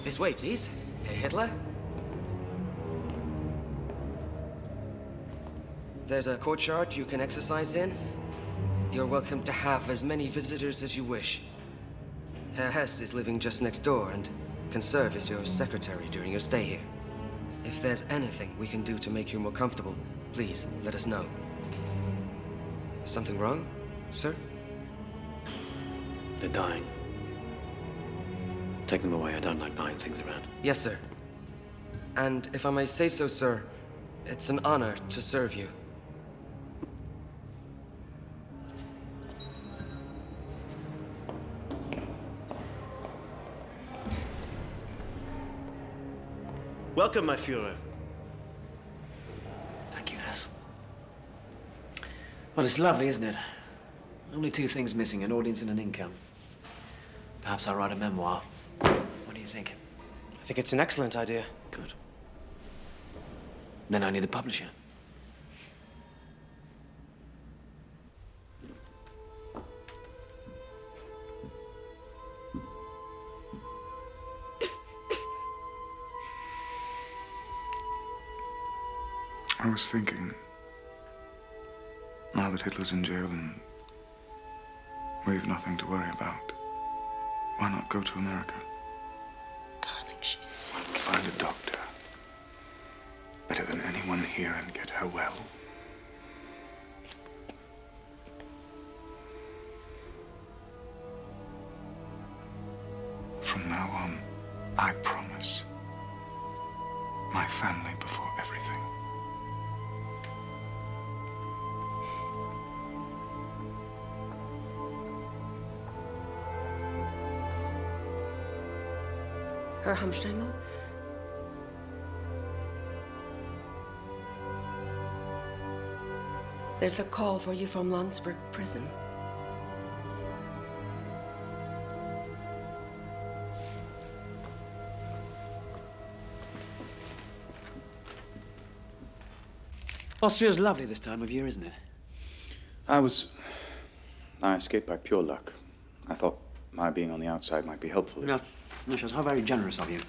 This way, please. Herr Hitler? There's a courtyard you can exercise in. You're welcome to have as many visitors as you wish. Herr Hess is living just next door and can serve as your secretary during your stay here. If there's anything we can do to make you more comfortable, please let us know. Something wrong, sir? They're dying. Take them away. I don't like buying things around. Yes, sir. And if I may say so, sir, it's an honor to serve you. Welcome, my Führer. Thank you, Hess. Well, it's lovely, isn't it? Only two things missing, an audience and an income. Perhaps I'll write a memoir. What do you think? I think it's an excellent idea. Good. Then I need a publisher. I was thinking, now that Hitler's in jail and we've nothing to worry about, why not go to America? Darling, she's sick. Find a doctor. Better than anyone here, and get her well. From now on, I promise. My family before everything. Herr Hamstengel? There's a call for you from Landsberg prison. Austria's lovely this time of year, isn't it? I escaped by pure luck. I thought my being on the outside might be helpful. No, Lucius, how very generous of you.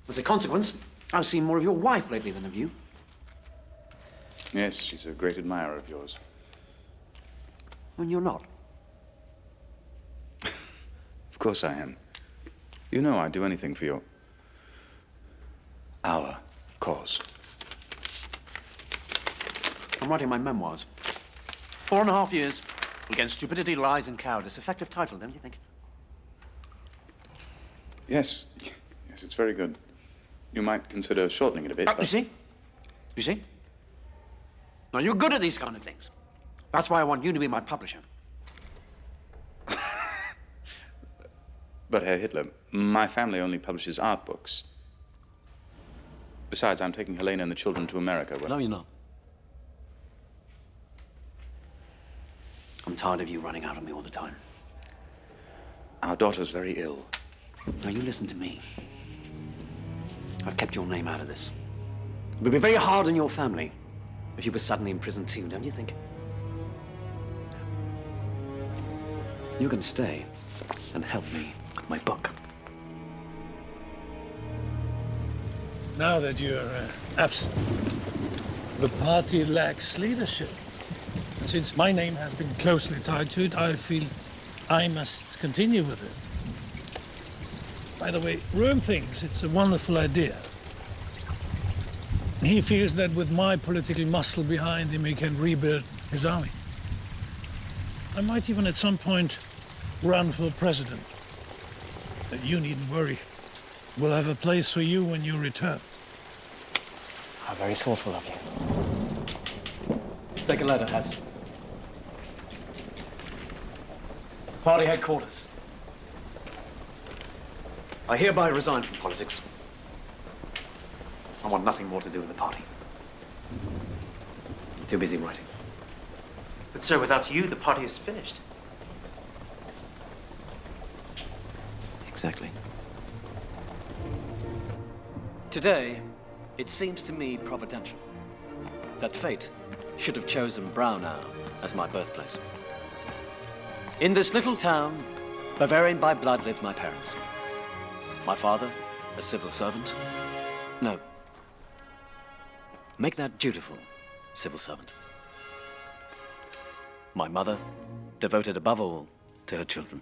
As a consequence, I've seen more of your wife lately than of you. Yes, she's a great admirer of yours. When you're not. Of course I am. You know I'd do anything for our cause. I'm writing my memoirs. 4.5 years against stupidity, lies, and cowardice. Effective title, don't you think? Yes, yes, it's very good. You might consider shortening it a bit. You see? You see? Now, you're good at these kind of things. That's why I want you to be my publisher. But Herr Hitler, my family only publishes art books. Besides, I'm taking Helena and the children to America. No, you're not. I'm tired of you running out on me all the time. Our daughter's very ill. Now, you listen to me. I've kept your name out of this. It would be very hard on your family if you were suddenly in prison too, don't you think? You can stay and help me with my book. Now that you're absent, the party lacks leadership. And since my name has been closely tied to it, I feel I must continue with it. By the way, Röhm thinks it's a wonderful idea. He feels that with my political muscle behind him, he can rebuild his army. I might even at some point run for president. But you needn't worry. We'll have a place for you when you return. How very thoughtful of you. Take a letter, Hess. Party headquarters. I hereby resign from politics. I want nothing more to do with the party. I'm too busy writing. But, sir, without you, the party is finished. Exactly. Today, it seems to me providential that fate should have chosen Braunau as my birthplace. In this little town, Bavarian by blood, lived my parents. My father, a civil servant? No. Make that dutiful civil servant. My mother, devoted above all to her children.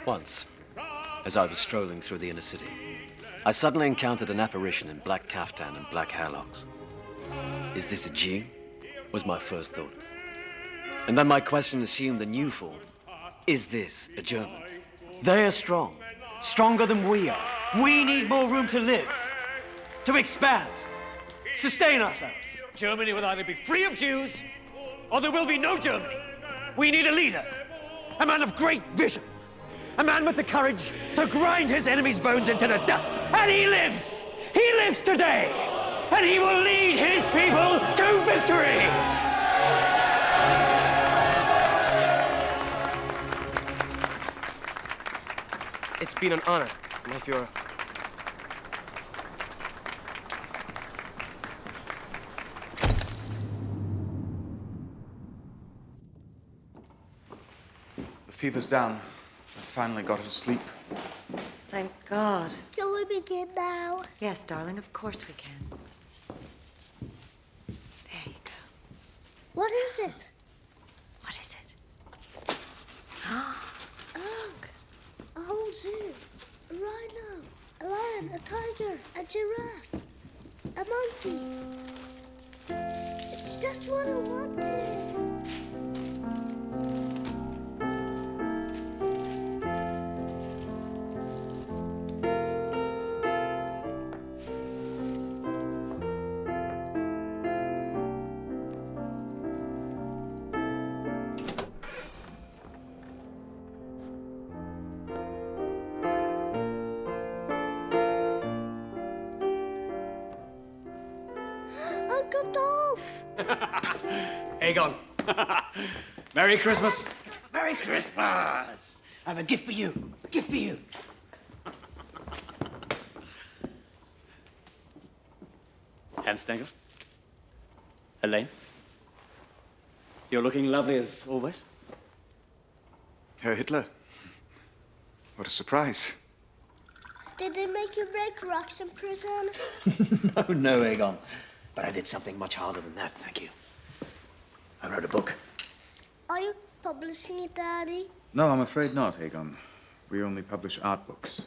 Once, as I was strolling through the inner city, I suddenly encountered an apparition in black kaftan and black hairlocks. Is this a Jew? Was my first thought. And then my question assumed a new form. Is this a German? They are strong, stronger than we are. We need more room to live, to expand, sustain ourselves. Germany will either be free of Jews, or there will be no Germany. We need a leader, a man of great vision, a man with the courage to grind his enemy's bones into the dust. And he lives! He lives today! And he will lead his people to victory! It's been an honor, my Führer. The fever's down. I finally got her to sleep. Thank God. Can we begin now? Yes, darling, of course we can. There you go. What is it? What is it? Look, a whole zoo, a rhino, a lion, a tiger, a giraffe, a monkey. It's just what I wanted. Uncle Dolph! Aegon. Merry Christmas. Merry Christmas. I have a gift for you. A gift for you. Hans Stengel. Elaine. You're looking lovely as always. Herr Hitler. What a surprise. Did they make you break rocks in prison? No, Aegon. But I did something much harder than that, thank you. I wrote a book. Are you publishing it, Daddy? No, I'm afraid not, Aegon. We only publish art books.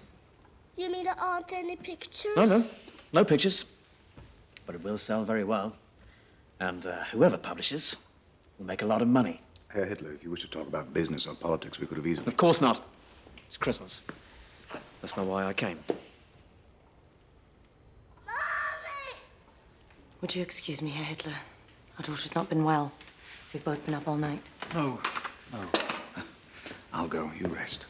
You mean there aren't any pictures? No. No pictures. But it will sell very well. And whoever publishes will make a lot of money. Herr Hitler, if you wish to talk about business or politics, we could have easily... Of course not. It's Christmas. That's not why I came. Would you excuse me, Herr Hitler? Our daughter's not been well. We've both been up all night. No. I'll go. You rest.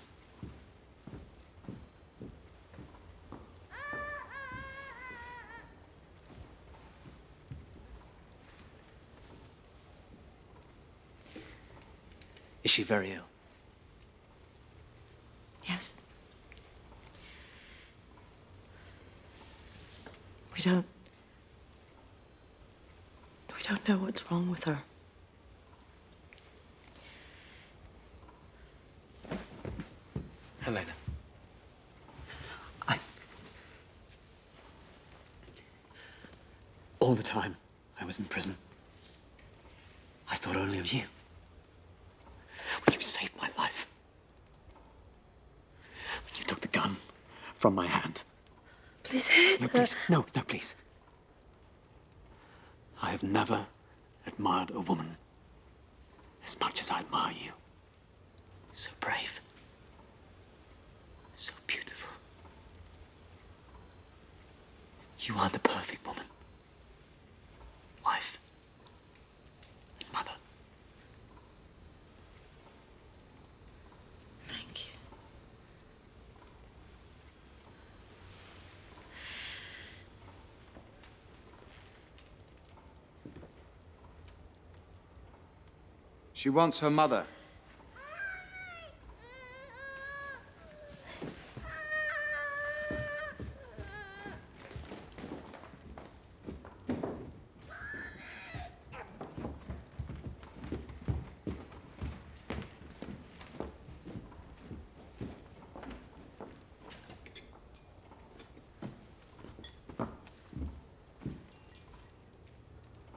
Is she very ill? Yes. We don't know what's wrong with her. Helena. All the time I was in prison, I thought only of you. When you saved my life. When you took the gun from my hand. Please, Hitler. No, please. No, please. I have never admired a woman as much as I admire you. So brave. So beautiful. You are the perfect woman. Wife. And mother. Thank you. She wants her mother.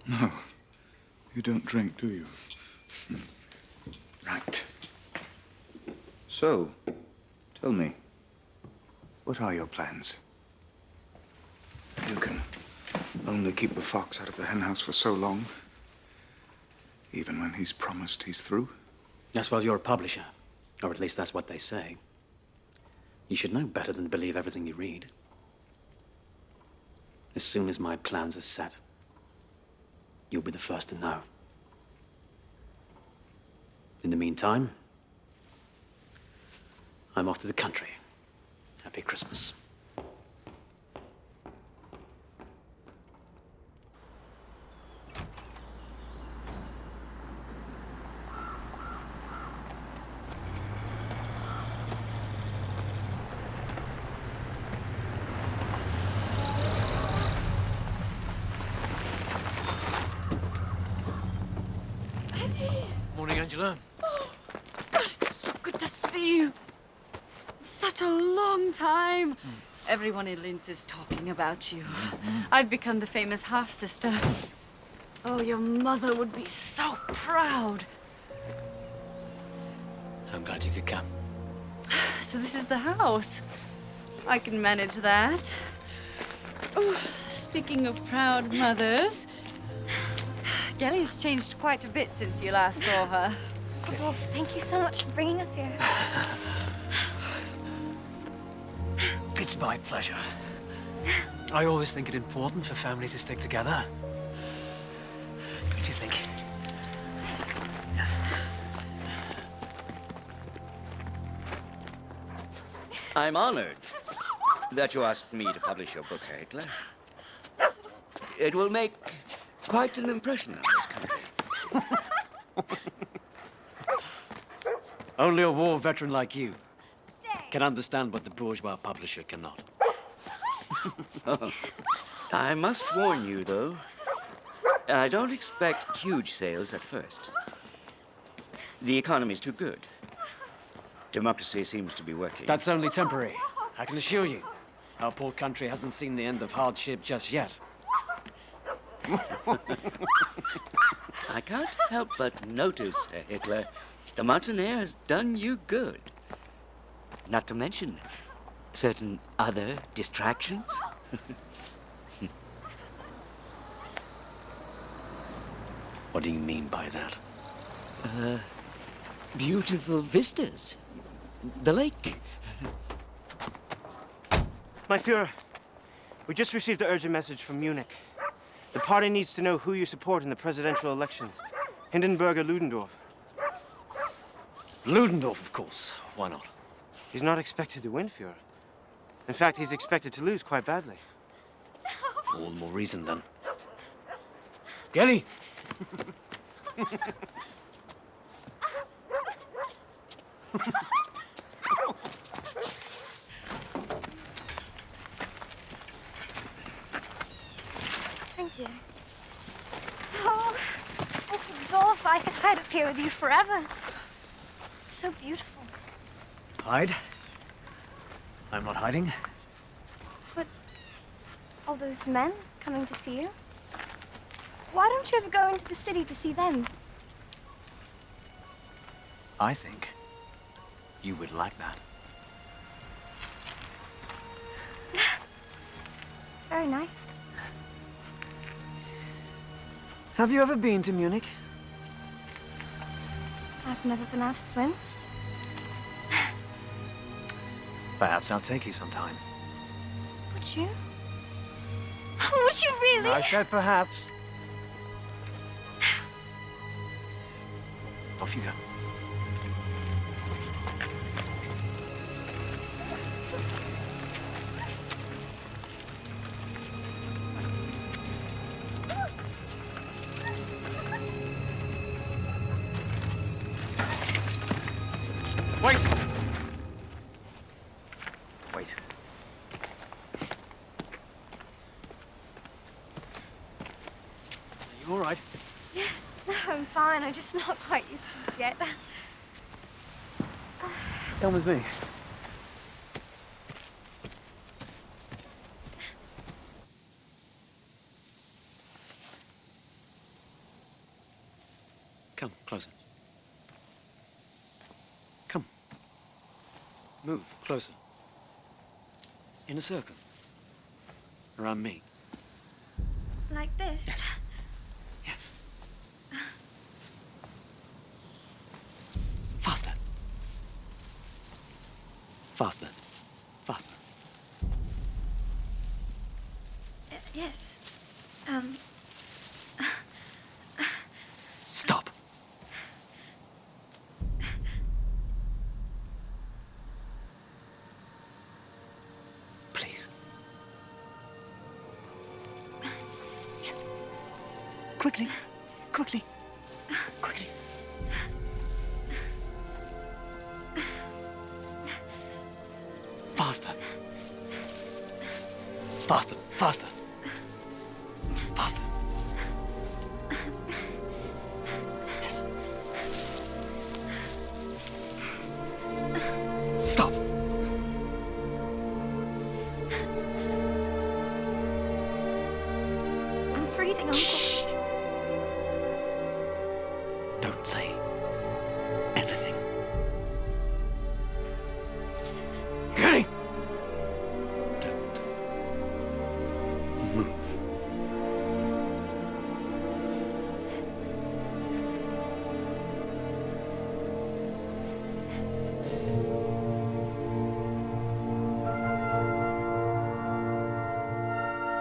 No. You don't drink, do you? Right. So, tell me, what are your plans? You can only keep the fox out of the henhouse for so long, even when he's promised he's through. Yes, well, you're a publisher. Or at least that's what they say. You should know better than to believe everything you read. As soon as my plans are set, you'll be the first to know. In the meantime, I'm off to the country. Happy Christmas. Morning, Angela. God, it's so good to see you. Such a long time. Everyone in Linz is talking about you. I've become the famous half-sister. Oh, your mother would be so proud. I'm glad you could come. So this is the house. I can manage that. Oh, speaking of proud mothers, Gelly's changed quite a bit since you last saw her. Adolf, thank you so much for bringing us here. It's my pleasure. I always think it important for family to stick together. What do you think? I'm honored that you asked me to publish your book, Herr Hitler. It will make quite an impression on this country. Only a war veteran like you can understand what the bourgeois publisher cannot. I must warn you, though, I don't expect huge sales at first. The economy's too good. Democracy seems to be working. That's only temporary. I can assure you. Our poor country hasn't seen the end of hardship just yet. I can't help but notice, Herr Hitler, the mountain air has done you good. Not to mention certain other distractions. What do you mean by that? Beautiful vistas. The lake. My Führer, we just received an urgent message from Munich. The party needs to know who you support in the presidential elections. Hindenburg or Ludendorff. Ludendorff, of course. Why not? He's not expected to win, Führer. In fact, he's expected to lose quite badly. All the more reason, then. Gelly! Thank you. Oh, Adolf, I could hide up here with you forever. So beautiful. Hide? I'm not hiding. But all those men coming to see you? Why don't you ever go into the city to see them? I think you would like that. It's very nice. Have you ever been to Munich? I've never been out of Linz. Perhaps I'll take you sometime. Would you? Would you really? I said perhaps. Off you go. Wait! Wait. Are you all right? Yes, no, I'm fine. I'm just not quite used to this yet. Come with me. Come, closer. Come. Move, closer. In a circle. Around me. Like this? Yes. Yes. Faster. Faster. Faster. Yes. Stop. Please. Quickly. Quickly. Quickly. Faster. Faster. Faster. Faster. Yes. Stop. I'm freezing, Uncle. Shh. Don't say anything. Okay? Don't move.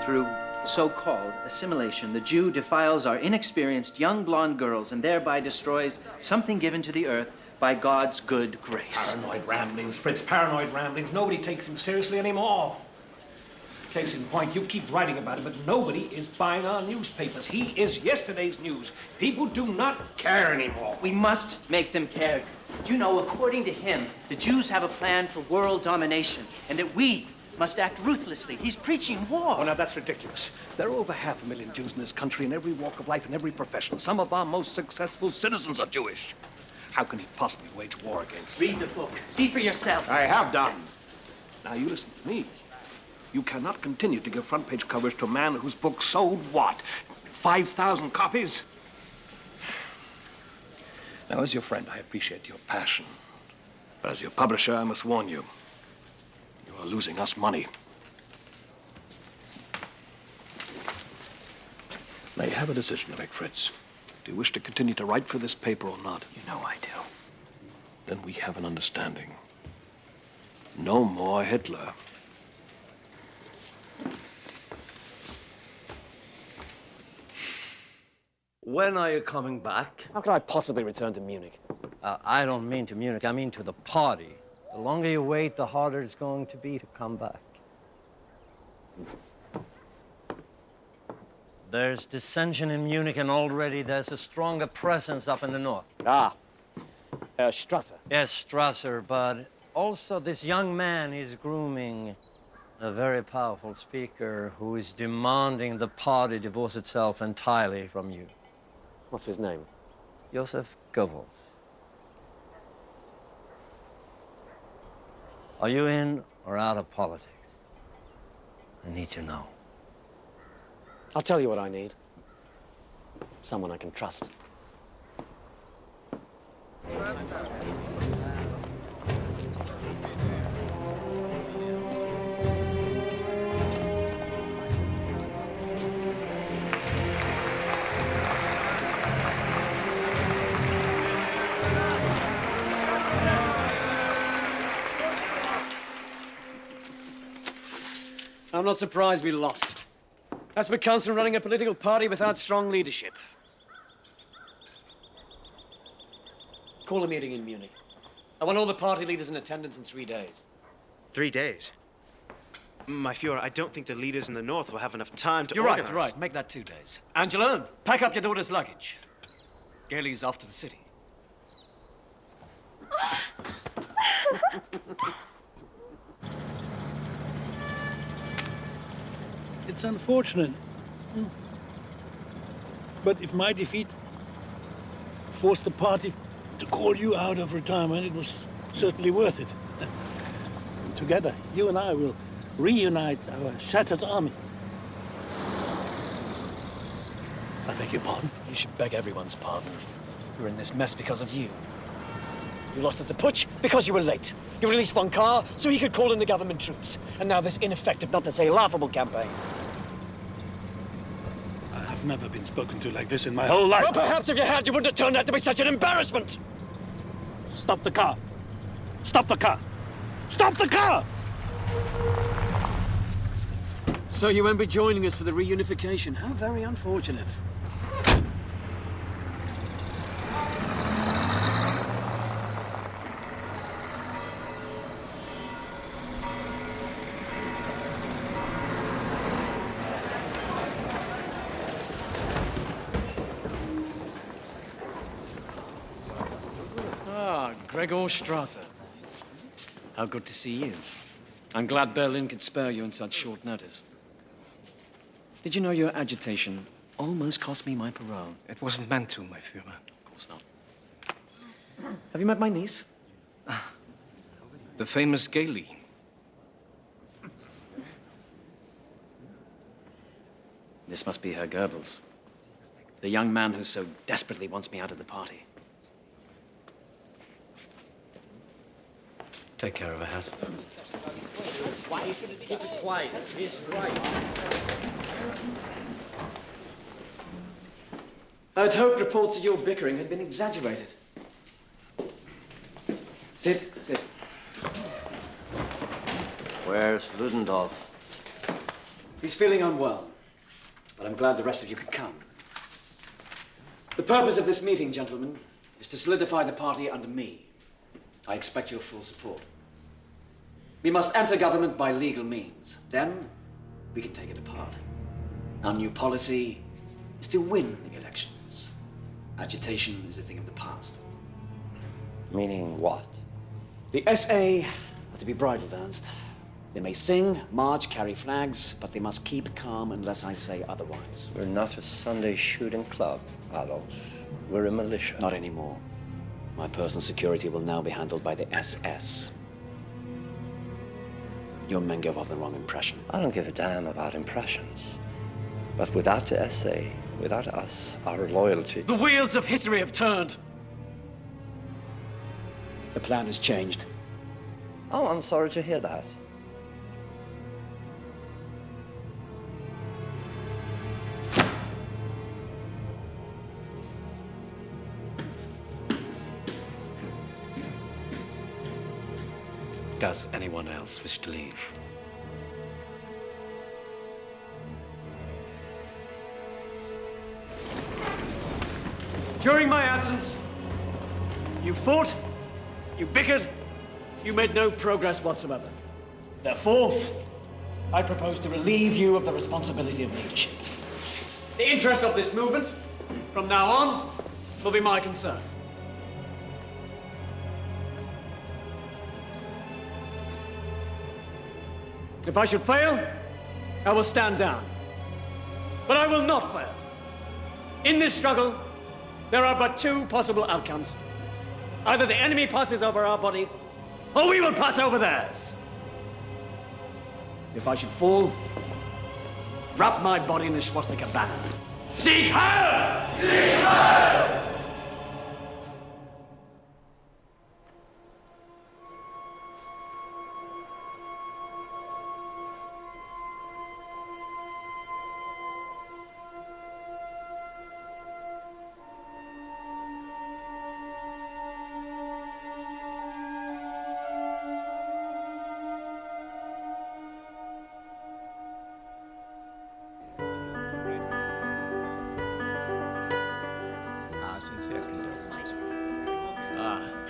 Through so-called assimilation, the Jew defiles our inexperienced young blonde girls and thereby destroys something given to the earth by God's good grace. Paranoid ramblings, Fritz, paranoid ramblings. Nobody takes him seriously anymore. Case in point, you keep writing about it, but nobody is buying our newspapers. He is yesterday's news. People do not care anymore. We must make them care. Do you know, according to him, the Jews have a plan for world domination, and that we must act ruthlessly. He's preaching war. Oh, now that's ridiculous. There are over 500,000 Jews in this country in every walk of life, in every profession. Some of our most successful citizens are Jewish. How can he possibly wage war against them? Read the book. See for yourself. I have done. Now you listen to me. You cannot continue to give front page coverage to a man whose book sold what? 5,000 copies? Now, as your friend, I appreciate your passion. But as your publisher, I must warn you. You are losing us money. Now, you have a decision to make, Fritz. Do you wish to continue to write for this paper or not? You know I do. Then we have an understanding. No more Hitler. When are you coming back? How could I possibly return to Munich? I don't mean to Munich, I mean to the party. The longer you wait, the harder it's going to be to come back. There's dissension in Munich, and already there's a stronger presence up in the north. Ah, Herr Strasser. Yes, Strasser, but also this young man is grooming a very powerful speaker who is demanding the party divorce itself entirely from you. What's his name? Joseph Goebbels. Are you in or out of politics? I need to know. I'll tell you what I need. Someone I can trust. I'm not surprised we lost. That's what comes from running a political party without strong leadership. Call a meeting in Munich. I want all the party leaders in attendance in 3 days. 3 days? My Fuhrer, I don't think the leaders in the north will have enough time to You're organize. right, you're right. Make that 2 days. Angela, pack up your daughter's luggage. Gailey's off to the city. It's unfortunate. But if my defeat forced the party to call you out of retirement, it was certainly worth it. And together, you and I will reunite our shattered army. I beg your pardon? You should beg everyone's pardon. We're in this mess because of you. You lost us a putsch because you were late. You released Von Kahr so he could call in the government troops. And now this ineffective, not to say laughable campaign. I've never been spoken to like this in my whole life. Well, perhaps if you had, you wouldn't have turned out to be such an embarrassment. Stop the car. Stop the car. Stop the car! So you won't be joining us for the reunification. How very unfortunate. Gregor Strasser. How good to see you. I'm glad Berlin could spare you in such short notice. Did you know your agitation almost cost me my parole? It wasn't meant to, my Führer. Of course not. Have you met my niece? The famous Gailey. This must be Herr Goebbels. The young man who so desperately wants me out of the party. Take care of her, Hass. Why should it keep it quiet? He's right. I'd hoped reports of your bickering had been exaggerated. Sit. Where's Ludendorff? He's feeling unwell, but I'm glad the rest of you could come. The purpose of this meeting, gentlemen, is to solidify the party under me. I expect your full support. We must enter government by legal means. Then, we can take it apart. Our new policy is to win the elections. Agitation is a thing of the past. Meaning what? The SA are to be bridled, Ernst. They may sing, march, carry flags, but they must keep calm unless I say otherwise. We're not a Sunday shooting club, Adolf. We're a militia. Not anymore. My personal security will now be handled by the SS. Your men give off the wrong impression. I don't give a damn about impressions. But without the SA, without us, our loyalty... The wheels of history have turned. The plan has changed. Oh, I'm sorry to hear that. Does anyone else wish to leave? During my absence, you fought, you bickered, you made no progress whatsoever. Therefore, I propose to relieve you of the responsibility of leadership. The interest of this movement, from now on, will be my concern. If I should fail, I will stand down. But I will not fail. In this struggle, there are but two possible outcomes. Either the enemy passes over our body, or we will pass over theirs. If I should fall, wrap my body in the swastika banner. Sieg Heil! Sieg Heil!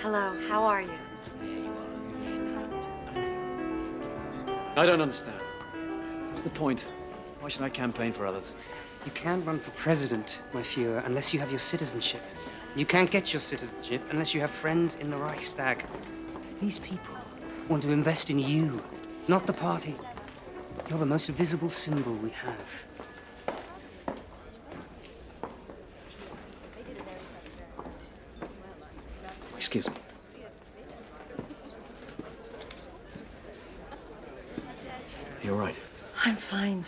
Hello, how are you? I don't understand. What's the point? Why should I campaign for others? You can't run for president, my Führer, unless you have your citizenship. You can't get your citizenship unless you have friends in the Reichstag. These people want to invest in you, not the party. You're the most visible symbol we have. Excuse me. You're right. I'm fine.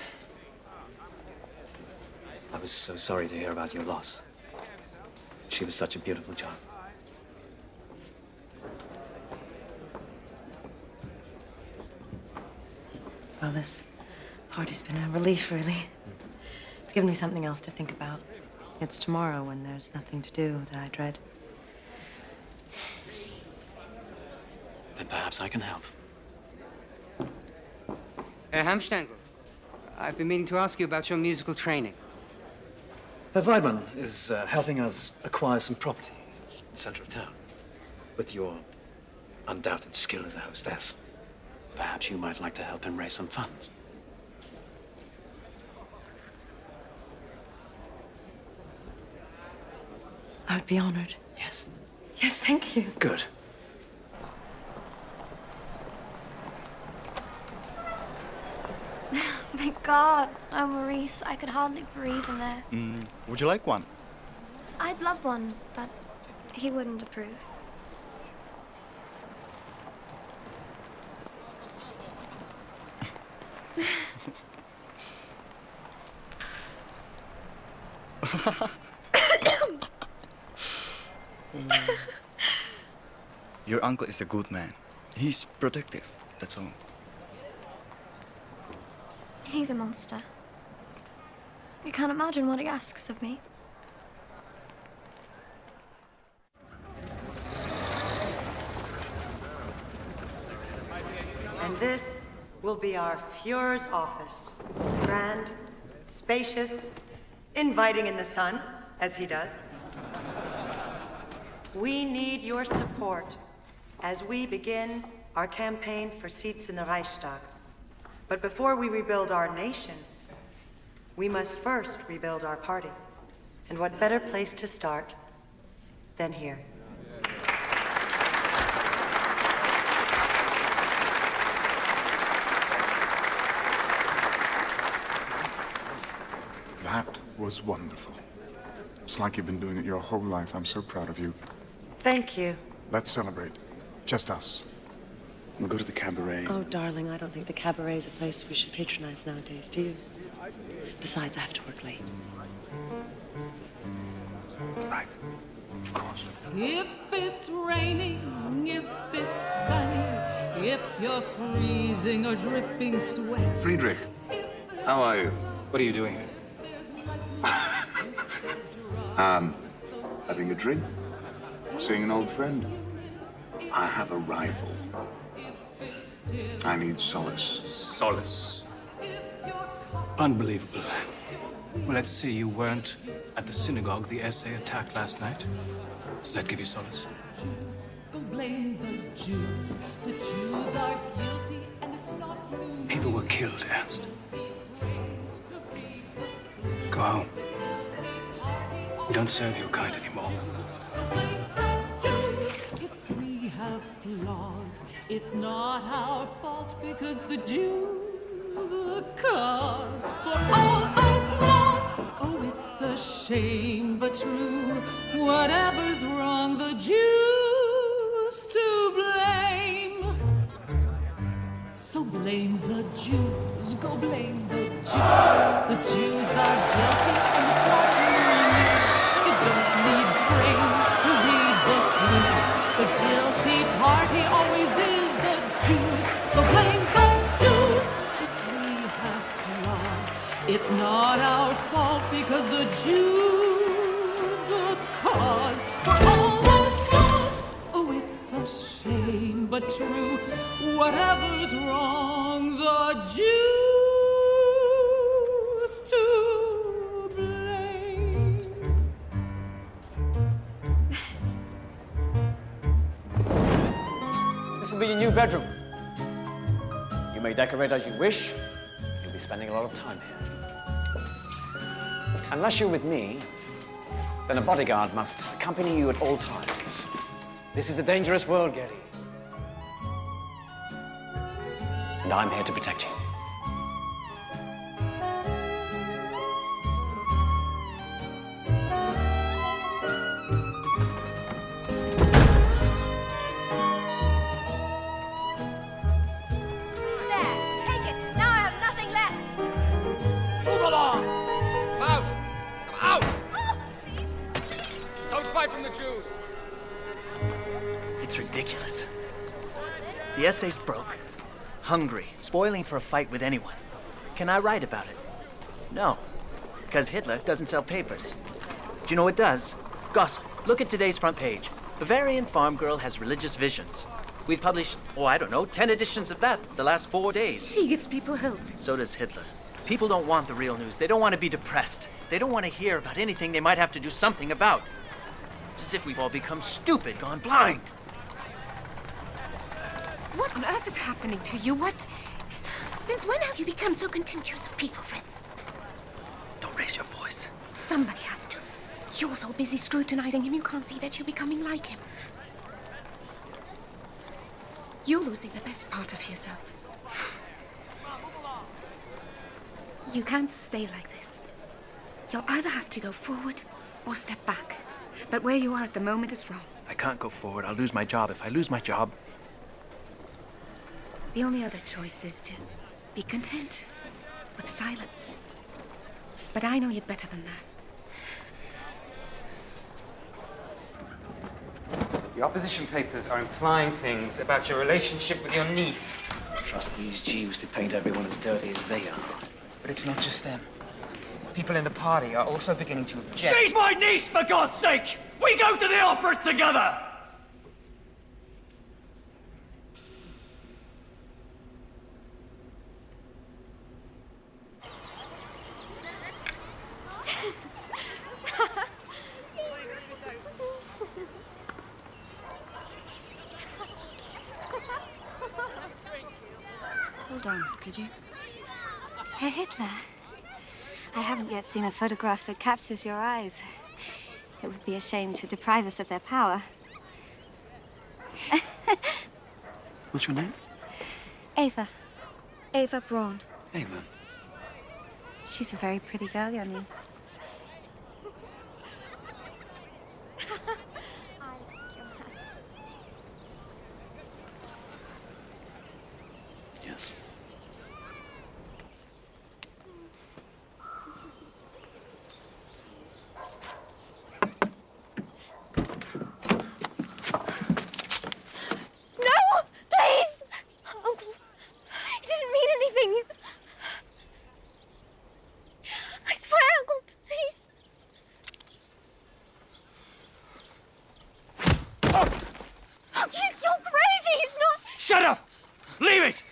I was so sorry to hear about your loss. She was such a beautiful child. Well, this party's been a relief, really. It's given me something else to think about. It's tomorrow when there's nothing to do that I dread. Then perhaps I can help. Hamstangl, I've been meaning to ask you about your musical training. Weidmann is helping us acquire some property in the center of town. With your undoubted skill as a hostess, perhaps you might like to help him raise some funds. I would be honored. Yes. Yes, thank you. Good. Thank God. Oh, Maurice, I could hardly breathe in there. Would you like one? I'd love one, but he wouldn't approve. Your uncle is a good man. He's protective, that's all. He's a monster. You can't imagine what he asks of me. And this will be our Fuhrer's office. Grand, spacious, inviting in the sun, as he does. We need your support as we begin our campaign for seats in the Reichstag. But before we rebuild our nation, we must first rebuild our party. And what better place to start than here? That was wonderful. It's like you've been doing it your whole life. I'm so proud of you. Thank you. Let's celebrate. Just us. We'll go to the cabaret. Oh, darling, I don't think the cabaret is a place we should patronize nowadays, do you? Besides, I have to work late. Right. Of course. If it's raining, if it's sunny, if you're freezing or dripping sweat. Friedrich, how are you? What are you doing here? Having a drink? Seeing an old friend? I have a rival. I need solace. Solace. Unbelievable. Well, let's see, you weren't at the synagogue the essay attacked last night. Does that give you solace? Go blame the Jews. The Jews are guilty, and it's not new. People were killed, Ernst. Go home. We don't serve your kind anymore. If we have flaws, it's not our fault because the Jews are the cause for all our flaws. Oh, it's a shame, but true. Whatever's wrong, the Jews to blame. So blame the Jews, go blame the Jews. The Jews are guilty, and it's not news. You don't need brains to read the clues. The guilty party always is the Jews. So blame the Jews if we have flaws. It's not our fault because the Jews the cause for all the flaws. Oh, it's a shame, but true. Whatever's wrong, the Jews to blame. This will be your new bedroom. You may decorate as you wish. You'll be spending a lot of time here. Unless you're with me, then a bodyguard must accompany you at all times. This is a dangerous world, Gary. And I'm here to protect you. There, take it. Now I have nothing left. Move along! Come out! Come out! Don't fight The essay's broke, hungry, spoiling for a fight with anyone. Can I write about it? No, because Hitler doesn't sell papers. Do you know what does? Gossip. Look at today's front page. Bavarian farm girl has religious visions. We've published, 10 editions of that the last 4 days. She gives people hope. So does Hitler. People don't want the real news. They don't want to be depressed. They don't want to hear about anything they might have to do something about. It's as if we've all become stupid, gone blind. What on earth is happening to you? Since when have you become so contemptuous of people, Fritz? Don't raise your voice. Somebody has to. You're so busy scrutinizing him, you can't see that you're becoming like him. You're losing the best part of yourself. You can't stay like this. You'll either have to go forward or step back. But where you are at the moment is wrong. I can't go forward. I'll lose my job. If I lose my job... The only other choice is to be content with silence. But I know you better than that. The opposition papers are implying things about your relationship with your niece. Trust these Jews to paint everyone as dirty as they are. But it's not just them. People in the party are also beginning to object. She's my niece, for God's sake! We go to the opera together! Hold on, could you? Herr Hitler, I haven't yet seen a photograph that captures your eyes. It would be a shame to deprive us of their power. What's your name? Eva. Eva Braun. Eva. She's a very pretty girl, your niece. Yes. Shut up! Leave it!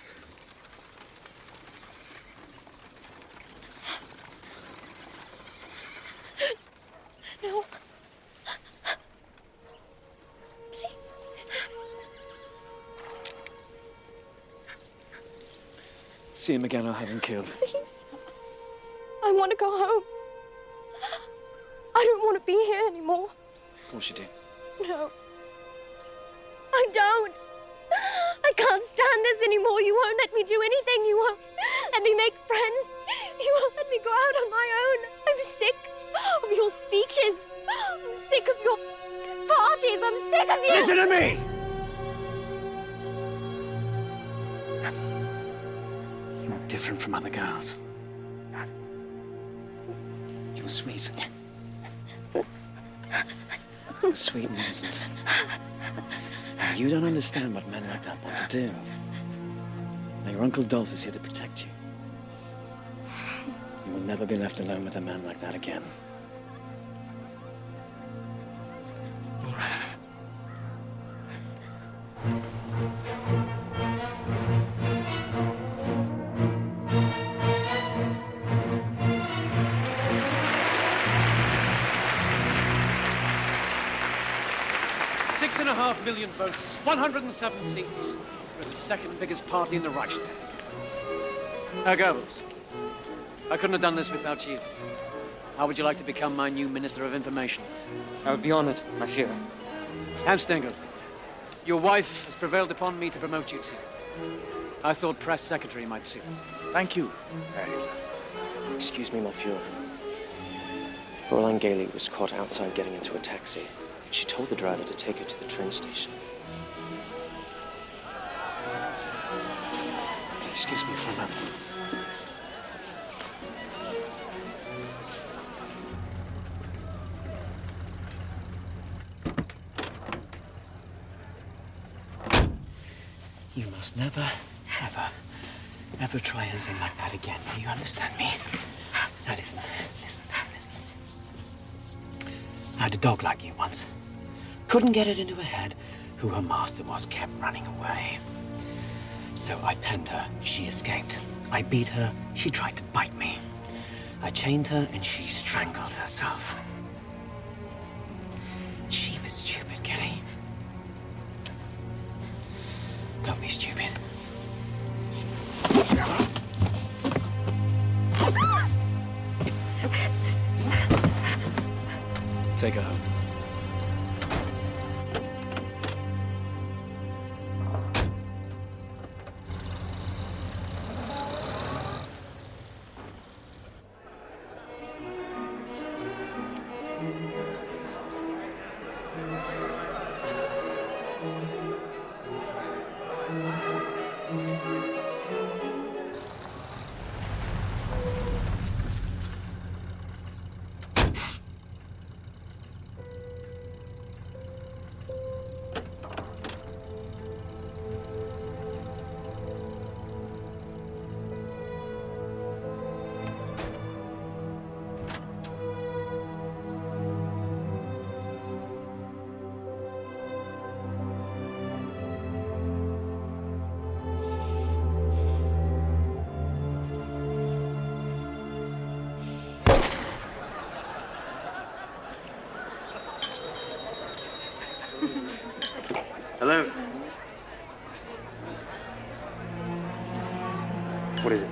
No. Please. See him again, I'll have him killed. Please. I want to go home. I don't want to be here anymore. Of course you do. No. I don't. I can't stand this anymore. You won't let me do anything. You won't let me make friends. You won't let me go out on my own. I'm sick of your speeches. I'm sick of your parties. I'm sick of you. Listen to me! You're different from other girls. You're sweet. Sweet and innocent. And you don't understand what men like that want to do. Now, your Uncle Dolph is here to protect you. You will never be left alone with a man like that again. $6.5 million votes, 107 seats. We're the second biggest party in the Reichstag. Herr Goebbels, I couldn't have done this without you. How would you like to become my new Minister of Information? I would be honored, my Führer. Hans Stengel, your wife has prevailed upon me to promote you too. I thought press secretary might suit. Thank you, Herr Hitler. Excuse me, my Führer. Fräulein Gailey was caught outside getting into a taxi. She told the driver to take her to the train station. Excuse me for a moment. You must must never, ever try anything like that again. Do you understand me? Now listen. I had a dog like you once. Couldn't get it into her head who her master was, kept running away. So I penned her. She escaped. I beat her. She tried to bite me. I chained her and she strangled herself. She was stupid, Kenny. Don't be stupid. Take her home. Hello? What is it?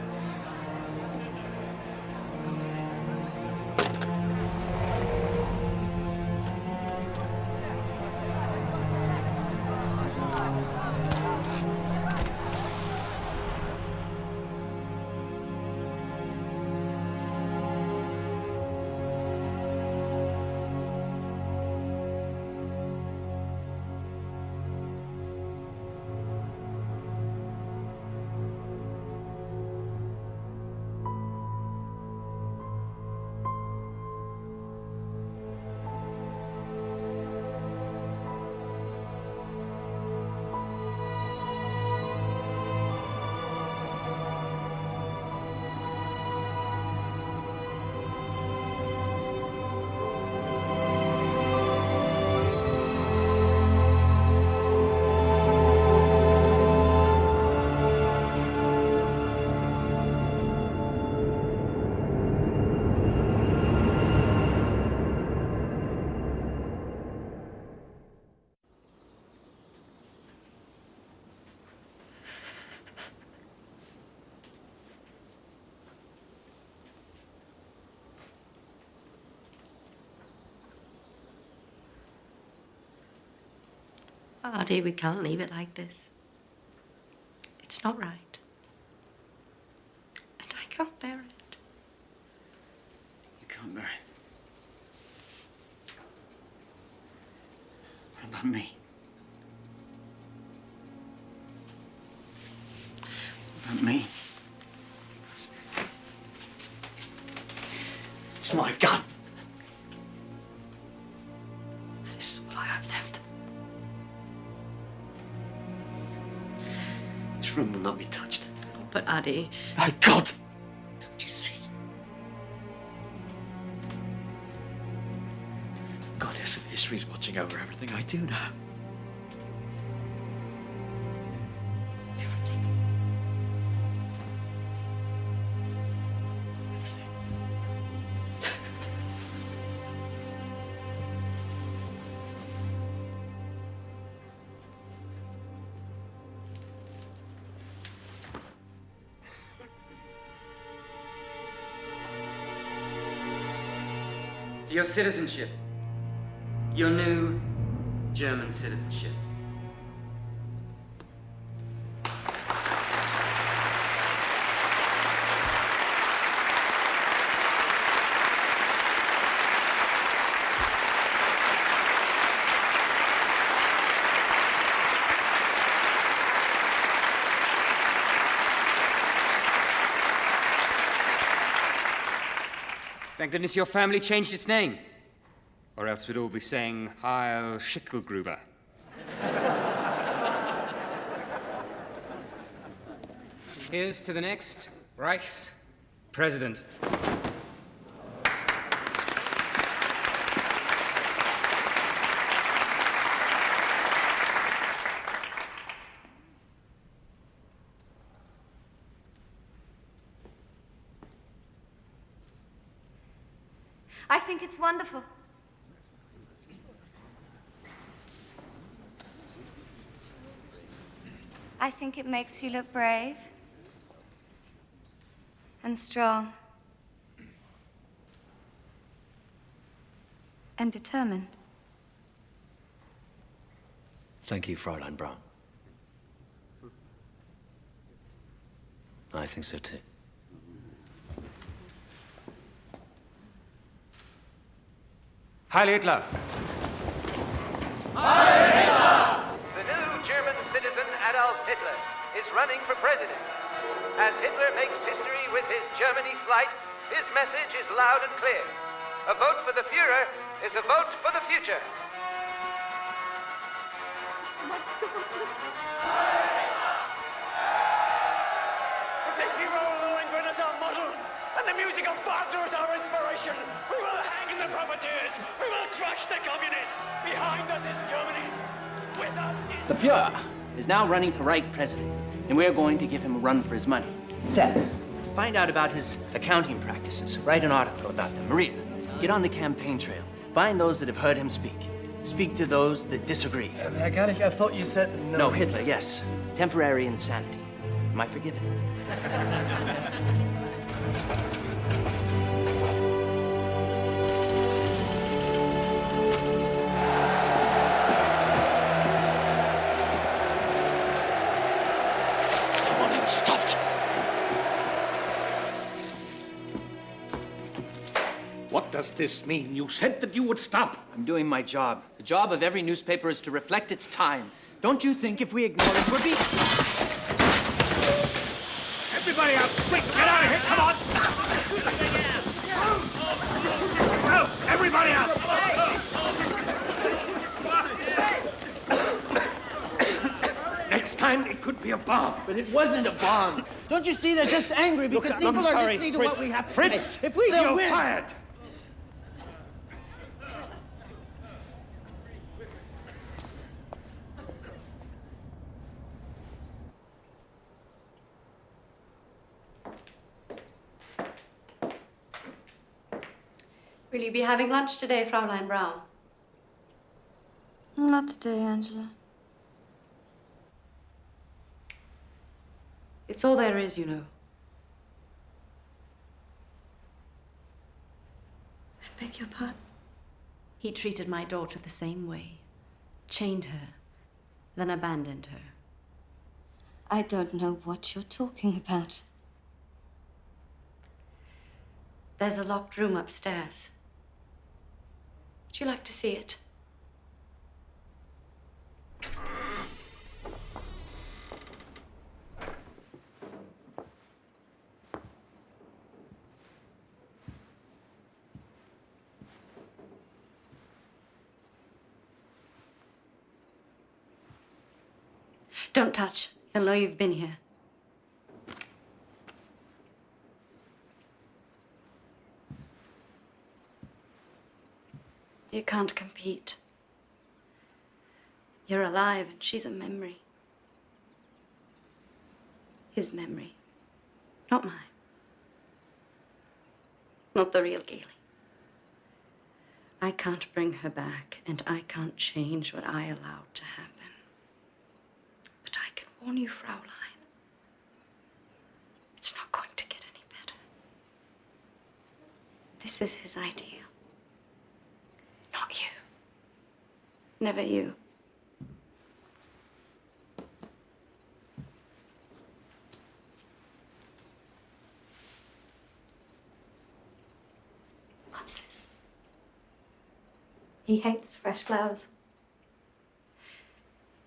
Artie, we can't leave it like this. It's not right. And I can't bear it. You can't bear it. What about me? What about me? It's my gun. This is what I have left. This room will not be touched. Oh, but Artie... My God! Don't you see? Goddess of history's watching over everything I do now. Your citizenship. Your new German citizenship. Thank goodness your family changed its name. Or else we'd all be saying Heil Schickelgruber. Here's to the next Reichs president. I think it's wonderful. I think it makes you look brave and strong and determined. Thank you, Fräulein Braun. I think so too. Heil Hitler! The new German citizen Adolf Hitler is running for president. As Hitler makes history with his Germany flight, his message is loud and clear. A vote for the Führer is a vote for the future. The hero of Lohengrin is our model, and the music of Wagner is our inspiration. We will hang in the profiteers. We will crush the communists. Behind us is Germany. With us is... The Fuhrer is now running for Reich president, and we're going to give him a run for his money. Seth, find out about his accounting practices. Write an article about them. Maria, get on the campaign trail. Find those that have heard him speak. Speak to those that disagree. Herr Garlich, I thought you said no. No, Hitler, yes. Temporary insanity. Am I forgiven? I want him stopped. What does this mean? You said that you would stop. I'm doing my job. The job of every newspaper is to reflect its time. Don't you think if we ignore it, we're being... Everybody out! Quick, get out of here! Come on! No! Everybody out! Next time, it could be a bomb. But it wasn't a bomb. Don't you see? They're just angry because Look, people I'm are sorry, listening to Fritz. what we have to Fritz, say. If we you're don't win... fired. Will you be having lunch today, Fräulein Braun? Not today, Angela. It's all there is, you know. I beg your pardon? He treated my daughter the same way. Chained her, then abandoned her. I don't know what you're talking about. There's a locked room upstairs. Would you like to see it? Don't touch. He'll know you've been here. You can't compete. You're alive and she's a memory. His memory, not mine. Not the real Gailey. I can't bring her back, and I can't change what I allowed to happen. But I can warn you, Fraulein, it's not going to get any better. This is his ideal. Not you. Never you. What's this? He hates fresh flowers.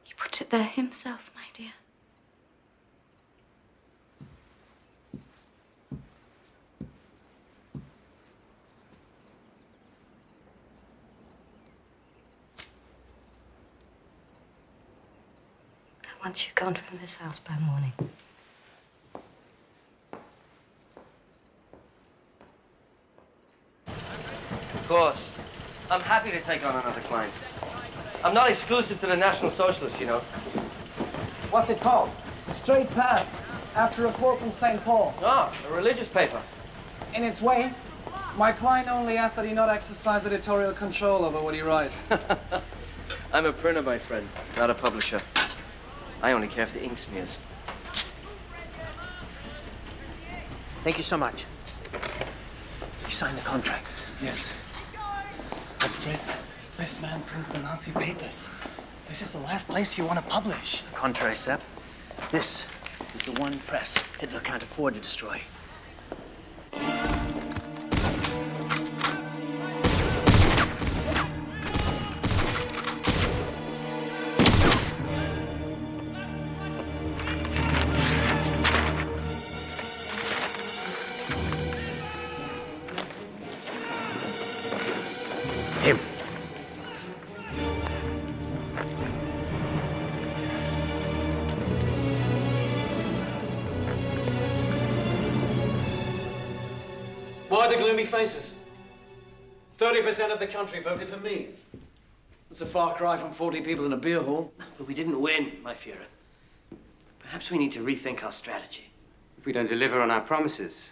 He put it there himself, my dear. I want you gone from this house by morning. course. I'm happy to take on another client. I'm not exclusive to the National Socialists, you know. What's it called? Straight Path, after a quote from St. Paul. Ah, a religious paper. In its way, my client only asks that he not exercise editorial control over what he writes. I'm a printer, my friend, not a publisher. I only care if the ink smears. Thank you so much. You signed the contract. Yes. But Fritz, this man prints the Nazi papers. This is the last place you want to publish. Contrary, Sepp. This is the one press Hitler can't afford to destroy. Him. Why the gloomy faces? 30% of the country voted for me. That's a far cry from 40 people in a beer hall. But we didn't win, my Führer. Perhaps we need to rethink our strategy. If we don't deliver on our promises,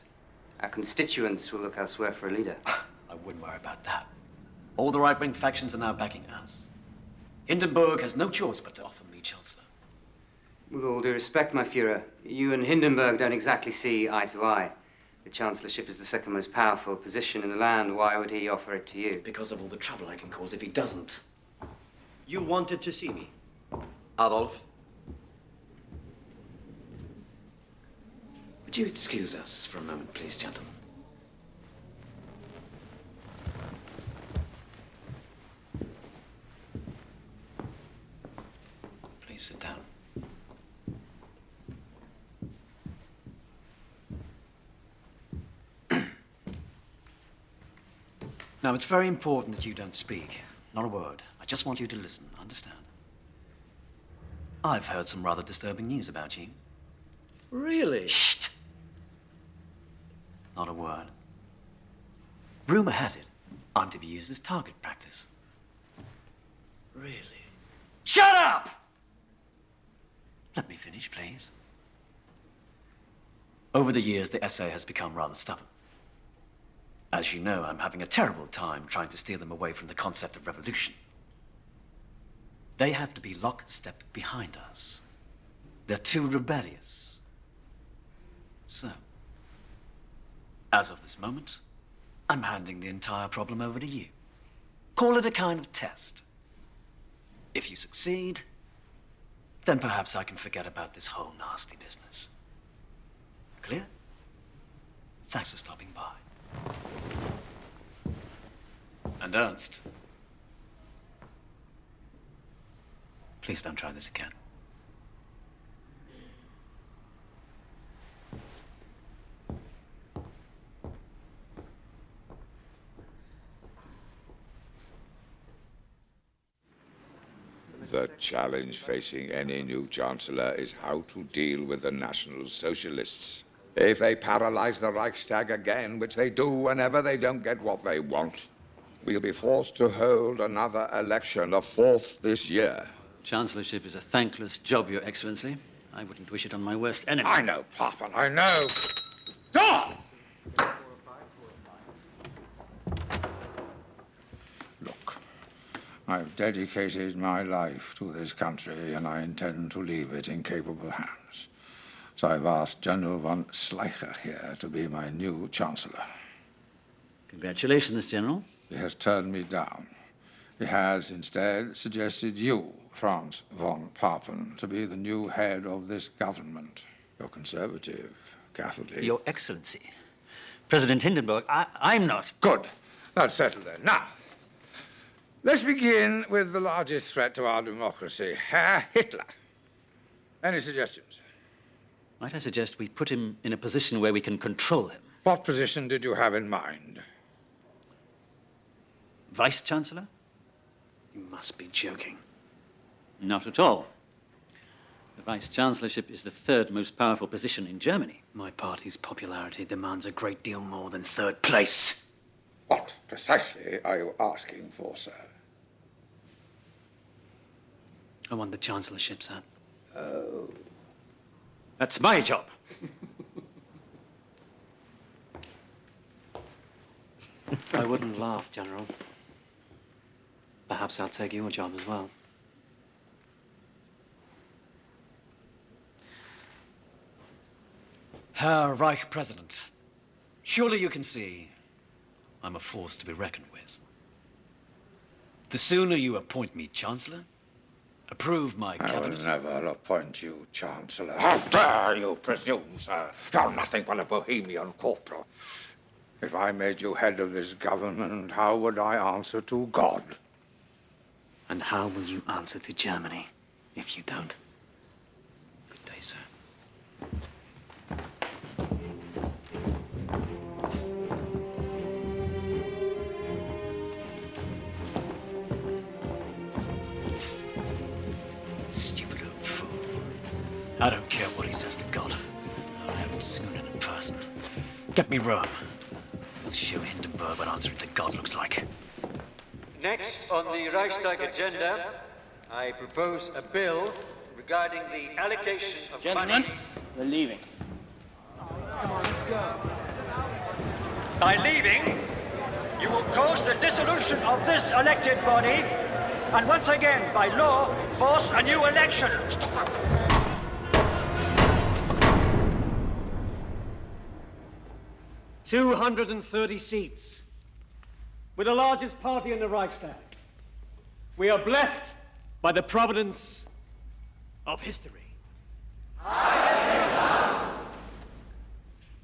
our constituents will look elsewhere for a leader. I wouldn't worry about that. All the right-wing factions are now backing us. Hindenburg has no choice but to offer me Chancellor. With all due respect, my Führer, you and Hindenburg don't exactly see eye to eye. The Chancellorship is the second most powerful position in the land. Why would he offer it to you? Because of all the trouble I can cause if he doesn't. You wanted to see me, Adolf. Would you excuse us for a moment, please, gentlemen? Please sit down. Now, it's very important that you don't speak. Not a word. I just want you to listen, understand? I've heard some rather disturbing news about you. Really? Shh! Not a word. Rumor has it I'm to be used as target practice. Really? Shut up! Let me finish, please. Over the years, the SA has become rather stubborn. As you know, I'm having a terrible time trying to steer them away from the concept of revolution. They have to be lockstep behind us. They're too rebellious. So, as of this moment, I'm handing the entire problem over to you. Call it a kind of test. If you succeed, then perhaps I can forget about this whole nasty business. Clear? Thanks for stopping by. And Ernst, please don't try this again. The challenge facing any new chancellor is how to deal with the National Socialists. If they paralyze the Reichstag again, which they do whenever they don't get what they want, we'll be forced to hold another election, the fourth this year. Chancellorship is a thankless job, Your Excellency. I wouldn't wish it on my worst enemy. I know, Papa, I know. Dawn! Look, I've dedicated my life to this country, and I intend to leave it in capable hands. So I've asked General von Schleicher here to be my new chancellor. Congratulations, General. He has turned me down. He has instead suggested you, Franz von Papen, to be the new head of this government. You're conservative, Catholic. Your Excellency. President Hindenburg, I'm not. Good. That's settled then. Now, let's begin with the largest threat to our democracy, Herr Hitler. Any suggestions? Might I suggest we put him in a position where we can control him? What position did you have in mind? Vice-Chancellor? You must be joking. Not at all. The Vice-Chancellorship is the third most powerful position in Germany. My party's popularity demands a great deal more than third place. What precisely are you asking for, sir? I want the Chancellorship, sir. Oh. That's my job. I wouldn't laugh, General. Perhaps I'll take your job as well. Herr Reich President, surely you can see I'm a force to be reckoned with. The sooner you appoint me Chancellor, approve my I will cabinet... never appoint you Chancellor. How dare you presume, sir? You're nothing but a Bohemian corporal. If I made you head of this government, how would I answer to God? And how will you answer to Germany if you don't? Good day, sir. Stupid old fool. I don't care what he says to God. I'll have it soon and in person. Get me Rome. We'll show Hindenburg what answering to God looks like. Next on the Reichstag agenda, I propose a bill regarding the allocation of Gentlemen, money. we're leaving. Come on, let's go. By leaving, you will cause the dissolution of this elected body, and once again, by law, force a new election. 230 seats. We're the largest party in the Reichstag. We are blessed by the providence of history.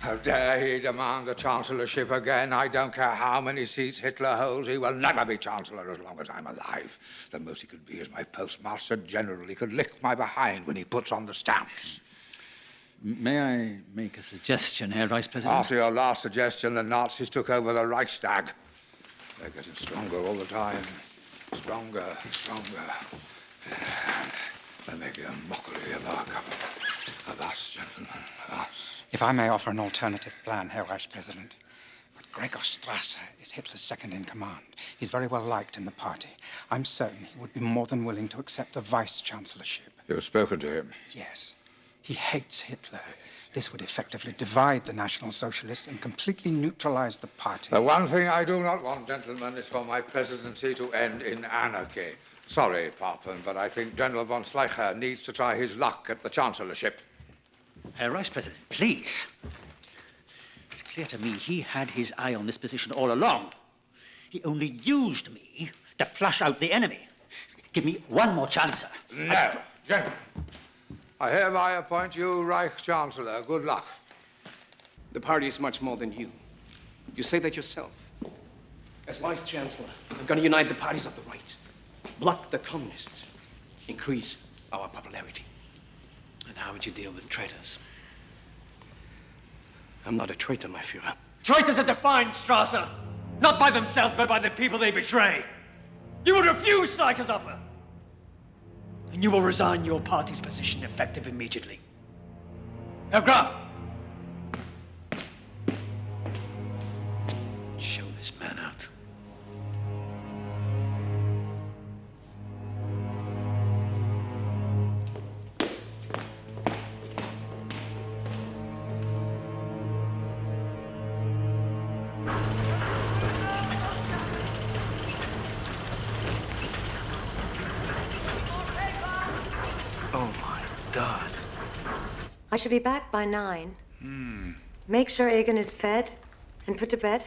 How dare he demand the Chancellorship again? I don't care how many seats Hitler holds. He will never be Chancellor as long as I'm alive. The most he could be is my Postmaster General. He could lick my behind when he puts on the stamps. May I make a suggestion, Herr Vice President? After your last suggestion, the Nazis took over the Reichstag. They're getting stronger all the time. Stronger, stronger. They're making a mockery of our government. Of us, gentlemen, of us. If I may offer an alternative plan, Herr Reich President. But Gregor Strasser is Hitler's second in command. He's very well liked in the party. I'm certain he would be more than willing to accept the vice-chancellorship. You've spoken to him? Yes. He hates Hitler. This would effectively divide the National Socialists and completely neutralize the party. The one thing I do not want, gentlemen, is for my presidency to end in anarchy. Sorry, Papen, but I think General von Schleicher needs to try his luck at the Chancellorship. Herr Vice President, please. It's clear to me he had his eye on this position all along. He only used me to flush out the enemy. Give me one more chance, sir. No, gentlemen. I hereby appoint you Reich Chancellor. Good luck. The party is much more than you. You say that yourself. As Vice Chancellor, I'm going to unite the parties of the right, block the communists, increase our popularity. And how would you deal with traitors? I'm not a traitor, my Führer. Traitors are defined, Strasser, not by themselves, but by the people they betray. You would refuse Schleicher's offer. And you will resign your party's position effective immediately. Herr Graf! Show this man out. I should be back by 9. Make sure Egan is fed and put to bed.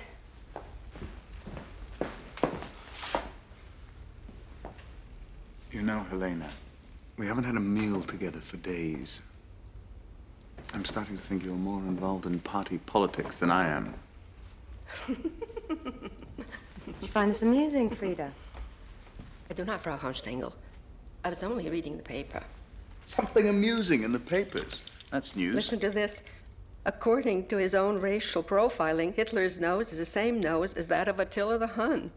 You know, Helena, we haven't had a meal together for days. I'm starting to think you're more involved in party politics than I am. Did you find this amusing, Frida? I do not, Frau Hornstengel. I was only reading the paper. Something amusing in the papers. That's news. Listen to this. According to his own racial profiling, Hitler's nose is the same nose as that of Attila the Hun.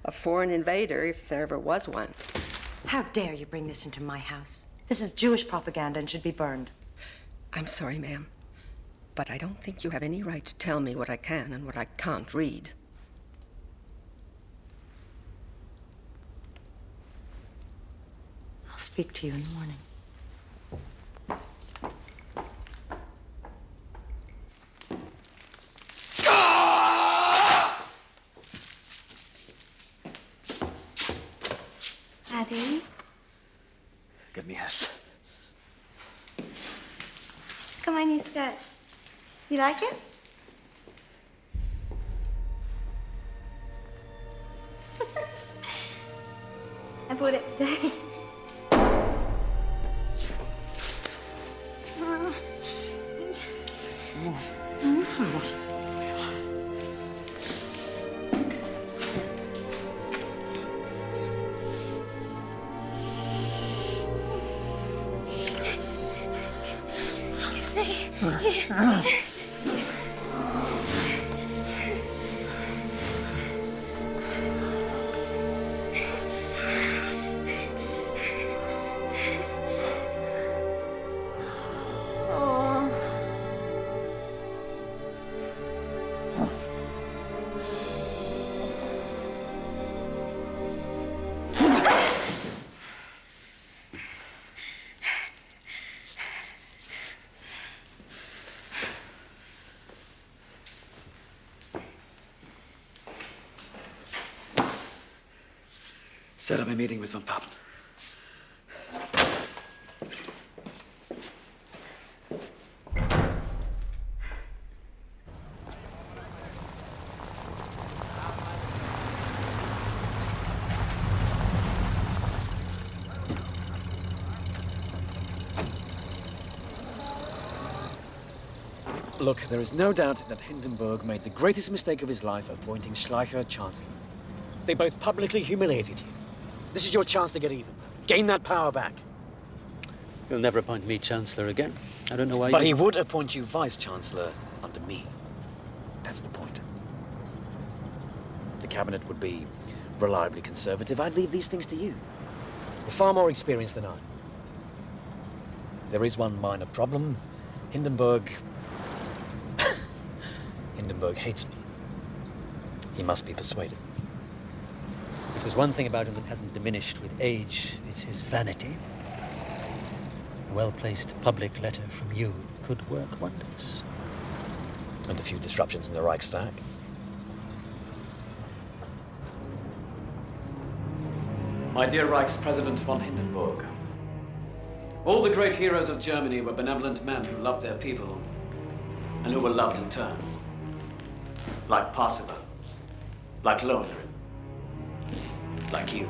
A foreign invader, if there ever was one. How dare you bring this into my house? This is Jewish propaganda and should be burned. I'm sorry, ma'am, but I don't think you have any right to tell me what I can and what I can't read. speak to you in the morning. Daddy? Give me yes. Look at my new skirt. You like it? I bought it today. Set up a meeting with Von Papen. Look, there is no doubt that Hindenburg made the greatest mistake of his life appointing Schleicher Chancellor. They both publicly humiliated you. This is your chance to get even. Gain that power back. He'll never appoint me Chancellor again. I don't know why. But he would appoint you Vice-Chancellor under me. That's the point. The cabinet would be reliably conservative. I'd leave these things to you. You're far more experienced than I. There is one minor problem. Hindenburg hates me. He must be persuaded. If there's one thing about him that hasn't diminished with age, it's his vanity. A well-placed public letter from you could work wonders. And a few disruptions in the Reichstag. My dear Reichspräsident von Hindenburg, all the great heroes of Germany were benevolent men who loved their people and who were loved in turn. Like Parsifal, like Lohengrin, like you.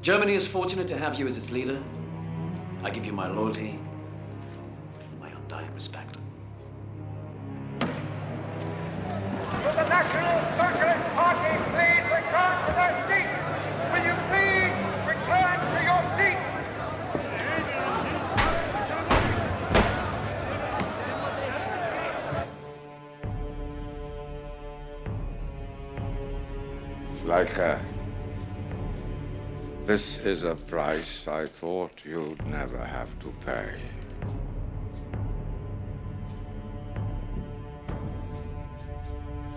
Germany is fortunate to have you as its leader. I give you my loyalty and my undying respect. Will the National Socialist Party please return to their seats? Will you please return to your seats? Schleicher, this is a price I thought you'd never have to pay.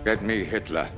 Get me Hitler.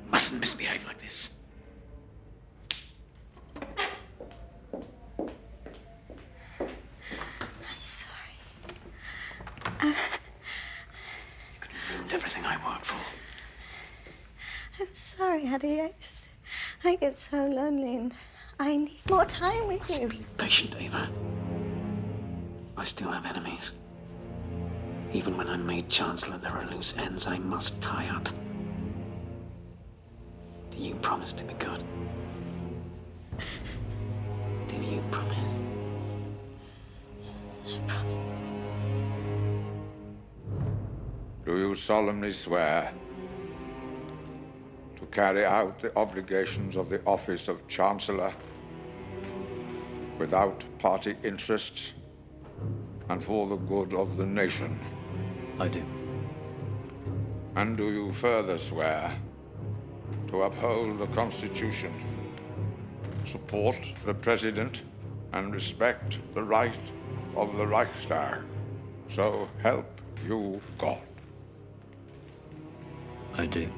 Mustn't misbehave like this. I'm sorry, Eddie. I get so lonely and I need more time with you. Be patient, Ava. I still have enemies. Even when I'm made Chancellor, there are loose ends I must tie up. Do you promise to be good? Do you promise? I promise. Do you solemnly swear to carry out the obligations of the office of Chancellor without party interests and for the good of the nation? I do. And do you further swear to uphold the Constitution, support the President, and respect the right of the Reichstag? So help you God. I do.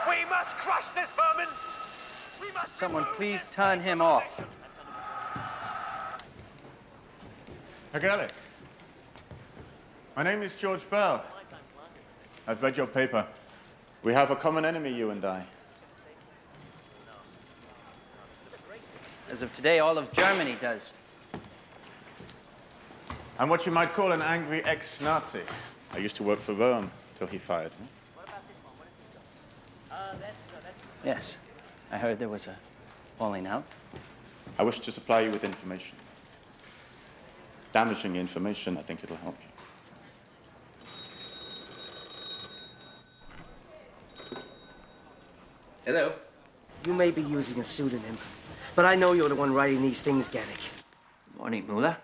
We must crush this vermin! We must... Someone please turn him off. Herr Gerlich, my name is George Bell. I've read your paper. We have a common enemy, you and I. As of today, all of Germany does. I'm what you might call an angry ex-Nazi. I used to work for Röhm till he fired me. Yes, I heard there was a falling out. I wish to supply you with information. Damaging information, I think it'll help you. Hello. You may be using a pseudonym, but I know you're the one writing these things, Gannick. Morning, Mullah.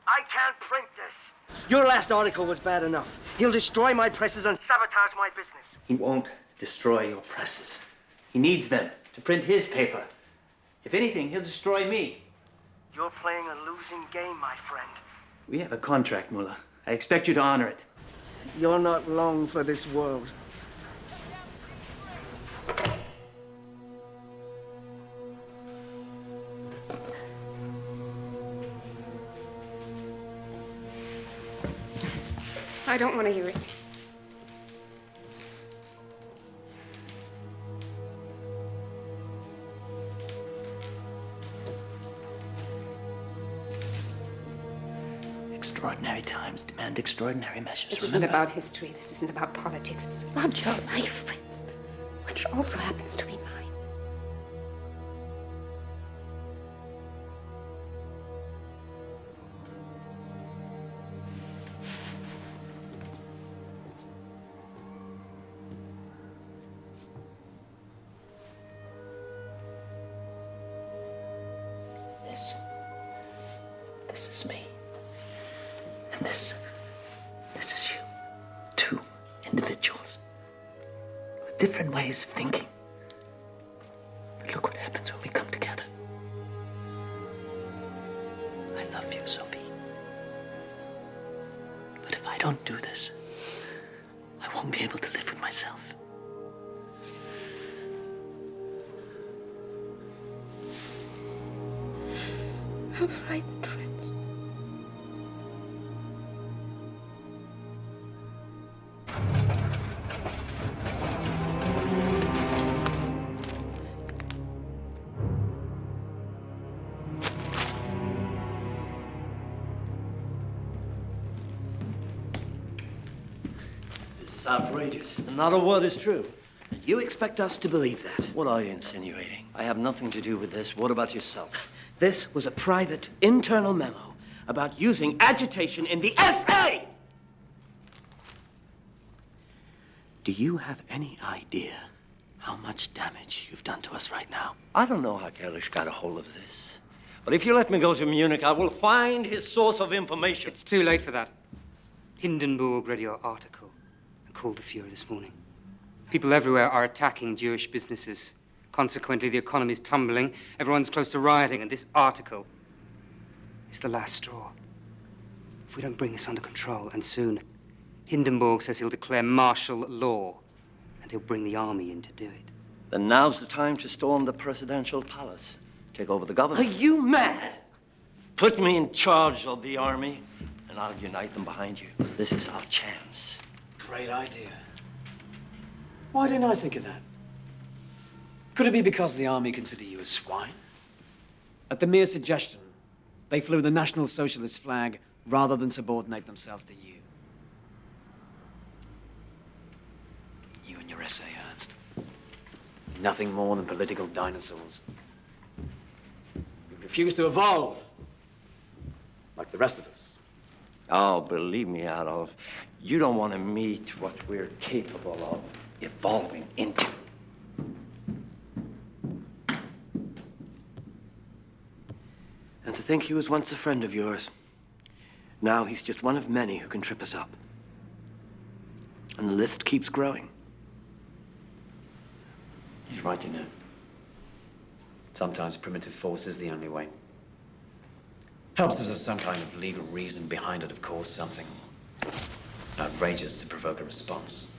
I can't print this. Your last article was bad enough. He'll destroy my presses and sabotage my business. He won't destroy your presses. He needs them to print his paper. If anything, he'll destroy me. You're playing a losing game, my friend. We have a contract, Mullah. I expect you to honor it. You're not long for this world. I don't want to hear it. Extraordinary times demand extraordinary measures. This isn't about history. This isn't about politics. It's about your life, Fritz, which also happens to be mine. This is me. And this is you. Two individuals with different ways of thinking. But look what happens when we come together. I love you, Sophie. But if I don't do this, I won't be able to live with myself. I'm frightened, Fritz. This is outrageous. And not a word is true. You expect us to believe that? What are you insinuating? I have nothing to do with this. What about yourself? This was a private, internal memo about using agitation in the SA! Do you have any idea how much damage you've done to us right now? I don't know how Gerlich got a hold of this. But if you let me go to Munich, I will find his source of information. It's too late for that. Hindenburg read your article and called the Fuhrer this morning. People everywhere are attacking Jewish businesses. Consequently, the economy's tumbling, everyone's close to rioting, and this article is the last straw. If we don't bring this under control, and soon, Hindenburg says he'll declare martial law, and he'll bring the army in to do it. Then now's the time to storm the presidential palace. Take over the government. Are you mad? Put me in charge of the army, and I'll unite them behind you. This is our chance. Great idea. Why didn't I think of that? Could it be because the army consider you a swine? At the mere suggestion, they flew the National Socialist flag rather than subordinate themselves to you. You and your essay, Ernst. Nothing more than political dinosaurs. You refuse to evolve, like the rest of us. Oh, believe me, Adolf, you don't want to meet what we're capable of evolving into. And to think he was once a friend of yours. Now he's just one of many who can trip us up. And the list keeps growing. He's right, you know. Sometimes primitive force is the only way. Helps if there's some kind of legal reason behind it, of course, something outrageous to provoke a response.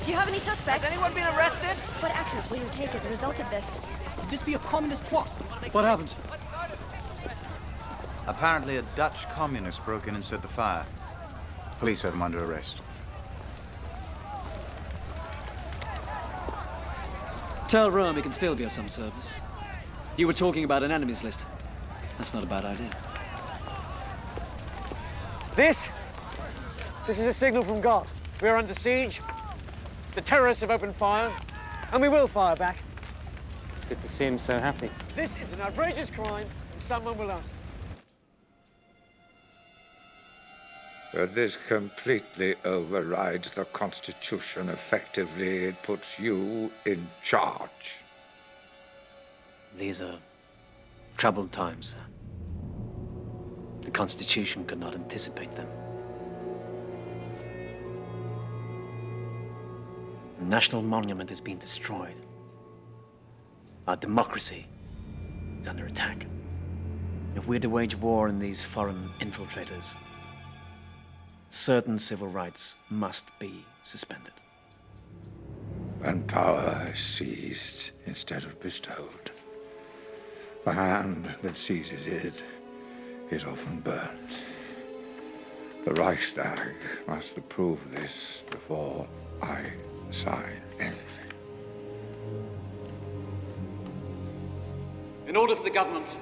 Do you have any suspects? Has anyone been arrested? What actions will you take as a result of this? Could this be a communist plot? What happened? Apparently a Dutch communist broke in and set the fire. Police have him under arrest. Tell Rome he can still be of some service. You were talking about an enemies list. That's not a bad idea. This is a signal from God. We are under siege. The terrorists have opened fire, and we will fire back. It's good to see him so happy. This is an outrageous crime, and someone will answer. But this completely overrides the Constitution. Effectively, it puts you in charge. These are troubled times, sir. The Constitution could not anticipate them. The national monument is being destroyed. Our democracy is under attack. If we're to wage war on these foreign infiltrators, certain civil rights must be suspended. And power is seized instead of bestowed. The hand that seizes it is often burnt. The Reichstag must approve this before I sign anything. In order for the government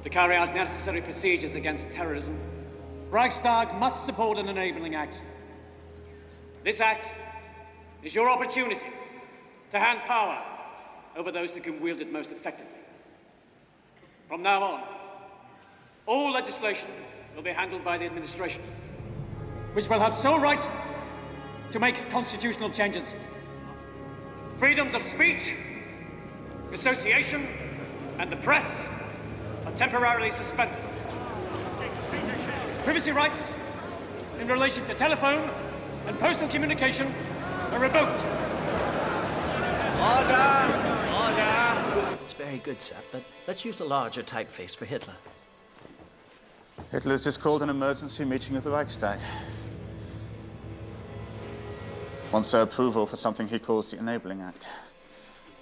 to carry out necessary procedures against terrorism, Reichstag must support an enabling act. This act is your opportunity to hand power over those that can wield it most effectively. From now on, all legislation will be handled by the administration, which will have sole right to make constitutional changes. Freedoms of speech, association, and the press are temporarily suspended. Privacy rights in relation to telephone and postal communication are revoked. Order! Order! It's very good, sir, but let's use a larger typeface for Hitler. Hitler's just called an emergency meeting of the Reichstag. Wants their approval for something he calls the Enabling Act,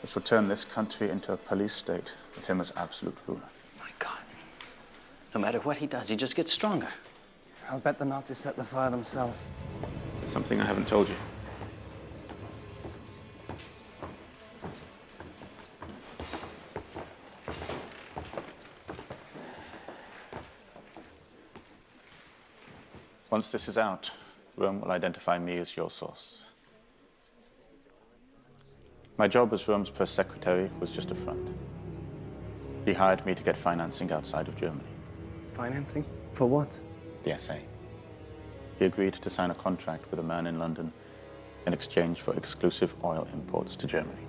which will turn this country into a police state with him as absolute ruler. My God. No matter what he does, he just gets stronger. I'll bet the Nazis set the fire themselves. Something I haven't told you. Once this is out, Rome will identify me as your source. My job as Rome's press secretary was just a front. He hired me to get financing outside of Germany. Financing? For what? The SA. He agreed to sign a contract with a man in London in exchange for exclusive oil imports to Germany.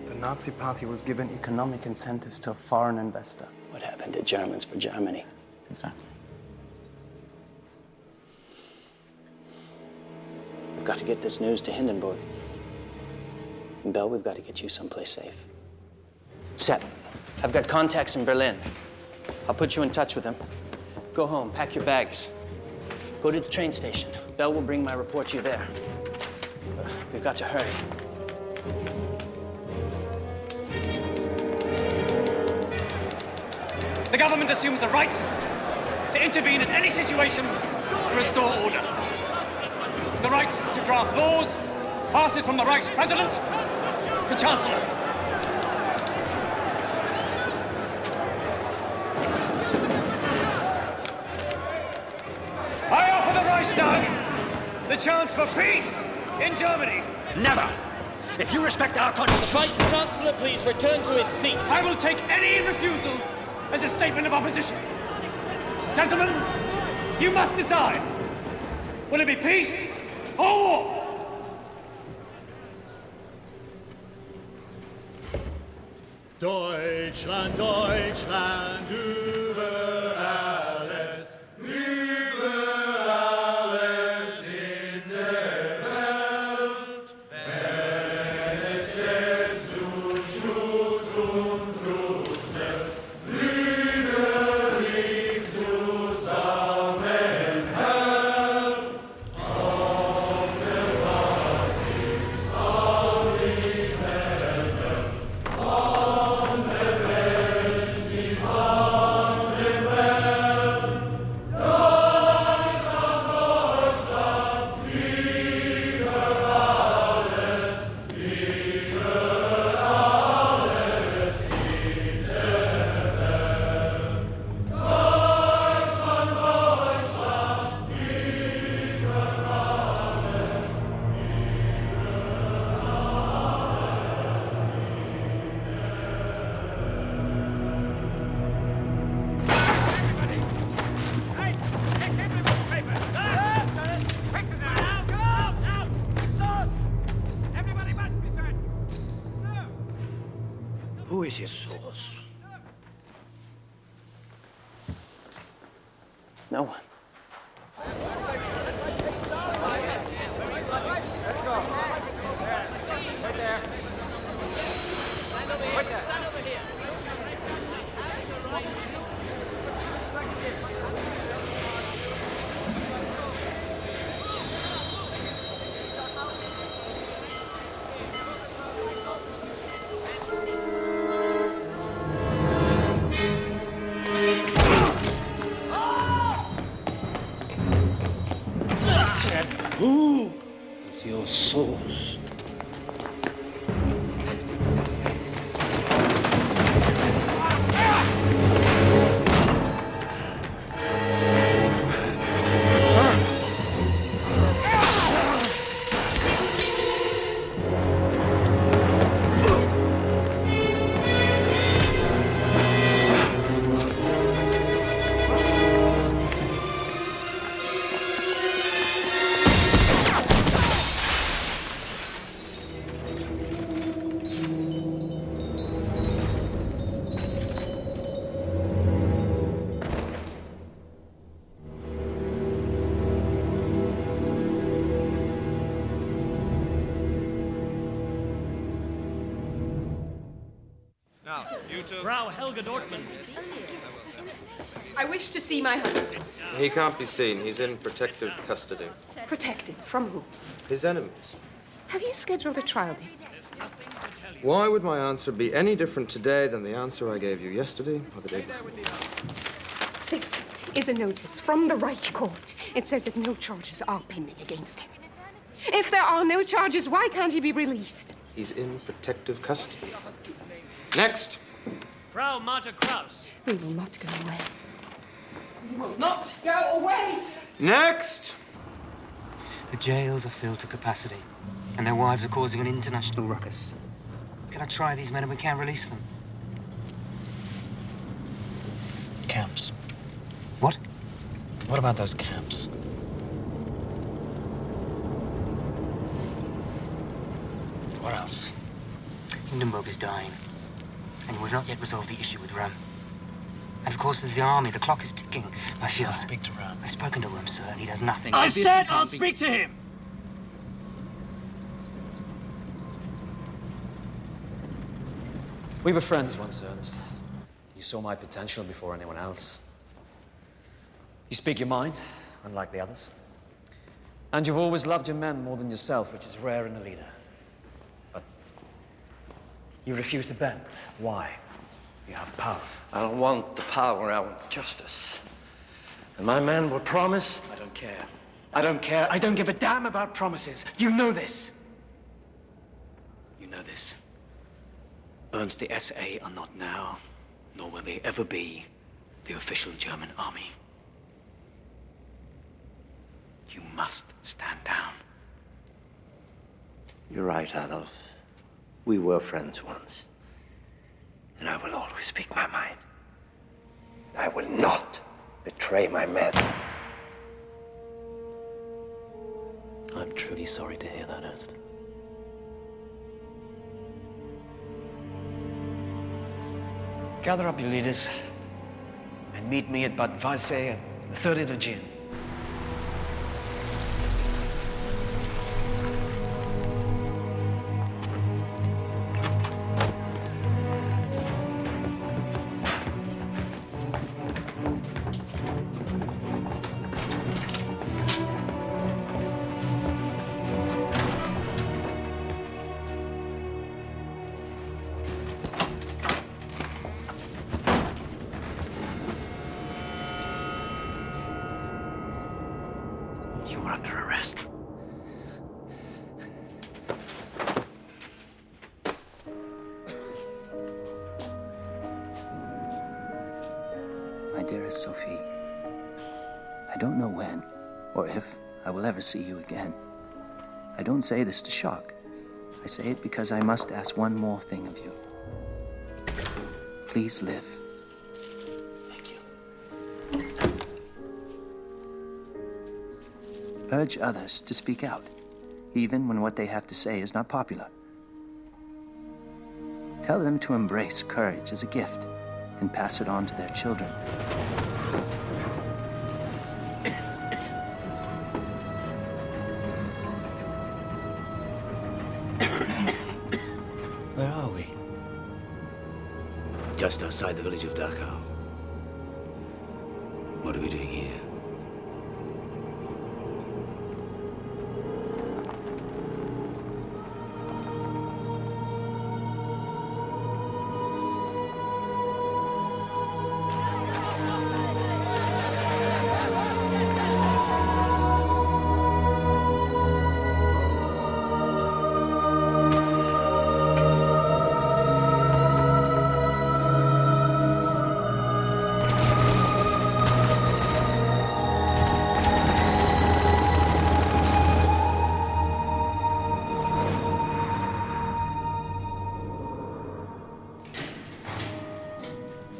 The Nazi Party was given economic incentives to a foreign investor. What happened to Germans for Germany? Exactly. We've got to get this news to Hindenburg. And Bell, we've got to get you someplace safe. Sepp, I've got contacts in Berlin. I'll put you in touch with them. Go home, pack your bags. Go to the train station. Bell will bring my report to you there. We've got to hurry. The government assumes the right to intervene in any situation to restore order. The right to draft laws passes from the Reich's president to chancellor. I offer the Reichstag the chance for peace in Germany. Never! If you respect our constitution... Vice Chancellor, please return to his seat. I will take any refusal as a statement of opposition. Gentlemen, you must decide. Will it be peace or war? Deutschland, Deutschland, über alles, über alles in der Welt. Wenn es jetzt zu Schuss und Trutze, Brüderlich zusammenhält, auf der Basis all die Welt. Who is your source? No one. Who is your source? Now, you two. Frau Helga Dortmund. I wish to see my husband. He can't be seen. He's in protective custody. Protected from who? His enemies. Have you scheduled a trial date? Why would my answer be any different today than the answer I gave you yesterday or the day before? This is a notice from the Reich Court. It says that no charges are pending against him. If there are no charges, why can't he be released? He's in protective custody. Next. Frau Martha Kraus. We will not go away. We will not go away! Next! The jails are filled to capacity, and their wives are causing an international ruckus. Can I try these men and we can't release them? Camps. What? What about those camps? What else? Hindenburg is dying, and we've not yet resolved the issue with Röhm. And of course, there's the army. The clock is ticking. I feel. I'll speak to Röhm. I've spoken to Röhm, sir, and he does nothing. I said I'll speak to him! We were friends once, Ernst. You saw my potential before anyone else. You speak your mind, unlike the others. And you've always loved your men more than yourself, which is rare in a leader. But you refuse to bend. Why? You have power. I don't want the power, I want justice. And my men will promise. I don't care. I don't care. I don't give a damn about promises. You know this. You know this. Ernst, the SA are not now, nor will they ever be, the official German army. You must stand down. You're right, Adolf. We were friends once. And I will always speak my mind. I will not betray my men. I'm truly sorry to hear that, Ernst. Gather up your leaders and meet me at Bad Weisse on the 30th of June. You are under arrest. My dearest Sophie, I don't know when or if I will ever see you again. I don't say this to shock. I say it because I must ask one more thing of you. Please live. Urge others to speak out, even when what they have to say is not popular. Tell them to embrace courage as a gift and pass it on to their children. Where are we? Just outside the village of Dachau. What are we doing here?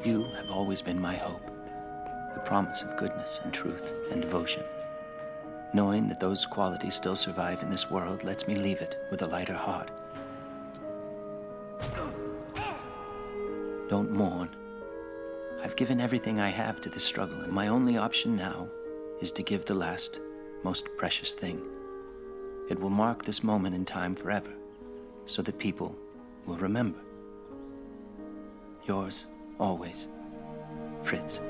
You have always been my hope, the promise of goodness and truth and devotion. Knowing that those qualities still survive in this world lets me leave it with a lighter heart. Don't mourn. I've given everything I have to this struggle, and my only option now is to give the last, most precious thing. It will mark this moment in time forever, so that people will remember. Yours, always, Fritz.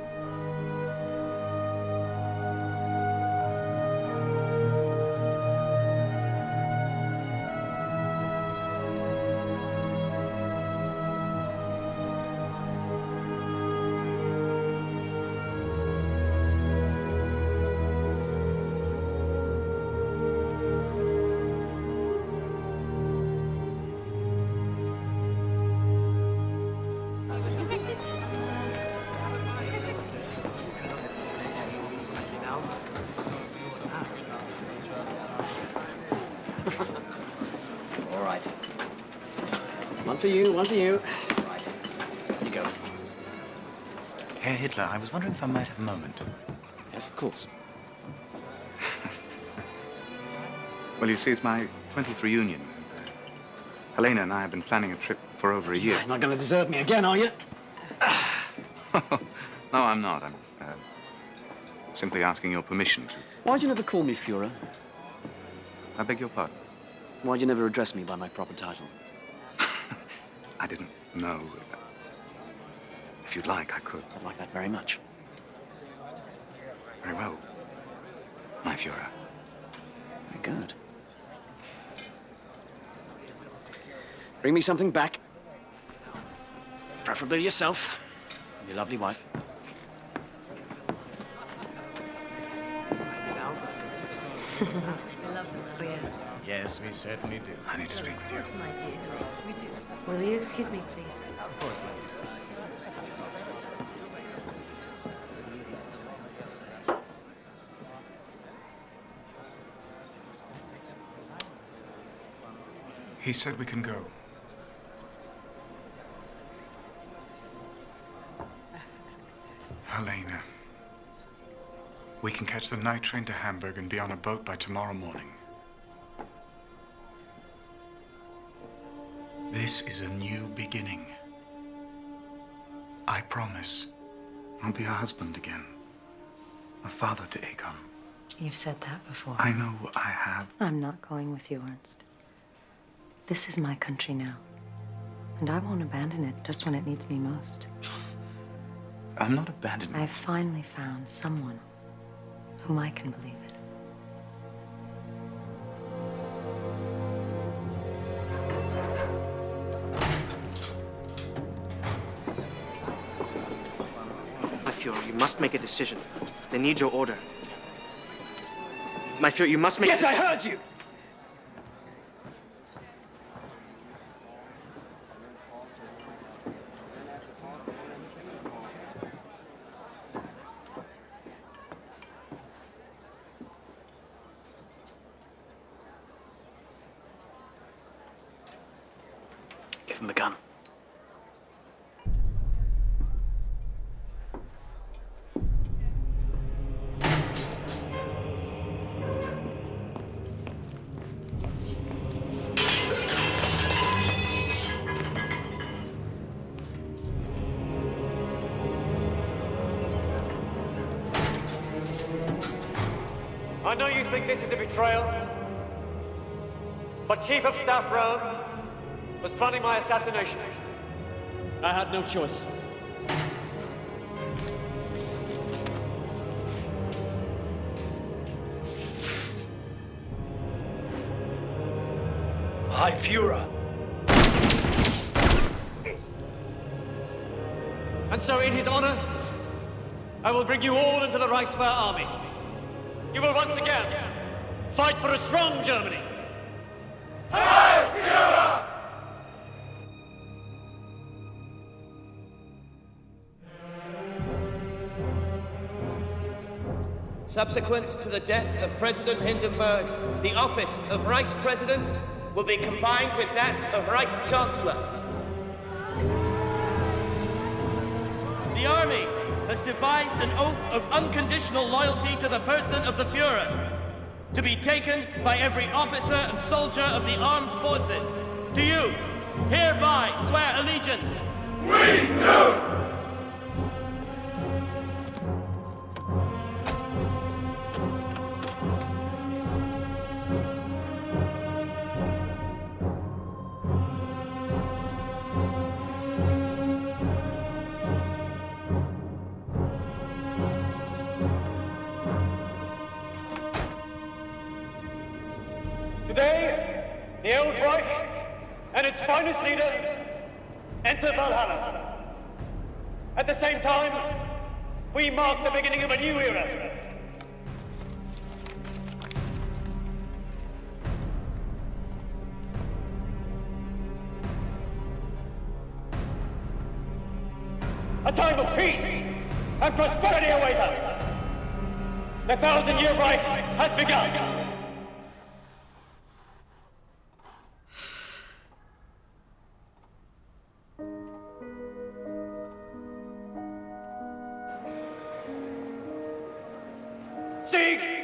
One for you, one for you. Right. You go. Herr Hitler, I was wondering if I might have a moment. Yes, of course. Well, you see, it's my 20th reunion. Helena and I have been planning a trip for over a year. You're not going to desert me again, are you? No, I'm not. I'm simply asking your permission to... Why'd you never call me Führer? I beg your pardon? Why'd you never address me by my proper title? I didn't know. If you'd like, I could. I'd like that very much. Very well, my Führer. Very good. Bring me something back. Preferably yourself and your lovely wife. Yes, we certainly do. I need to speak with you. Yes, my dear. We do. Will you excuse me, please? Of course, He said we can go. Helena, we can catch the night train to Hamburg and be on a boat by tomorrow morning. This is a new beginning. I promise I'll be a husband again, a father to Egon. You've said that before. I know I have. I'm not going with you, Ernst. This is my country now, and I won't abandon it just when it needs me most. I'm not abandoning. I've finally found someone whom I can believe in. My Führer, you must make a decision. They need your order. My Führer, you must make a decision. Yes, I heard you! Give him a gun. I know you think this is a betrayal, but Chief of Staff Rome was planning my assassination. I had no choice. My Führer. And so in his honor, I will bring you all into the Reichswehr army. You will once again fight for a strong Germany. Heil Führer! Subsequent to the death of President Hindenburg, the office of Reichspräsident will be combined with that of Reichschancellor. The army has devised an oath of unconditional loyalty to the person of the Führer, to be taken by every officer and soldier of the armed forces. Do you hereby swear allegiance? We do! Today, the old Reich and its finest leader enter Valhalla. At the same time, we mark the beginning of a new era. A time of peace and prosperity await us. The 1,000-year Reich has begun. Sieg!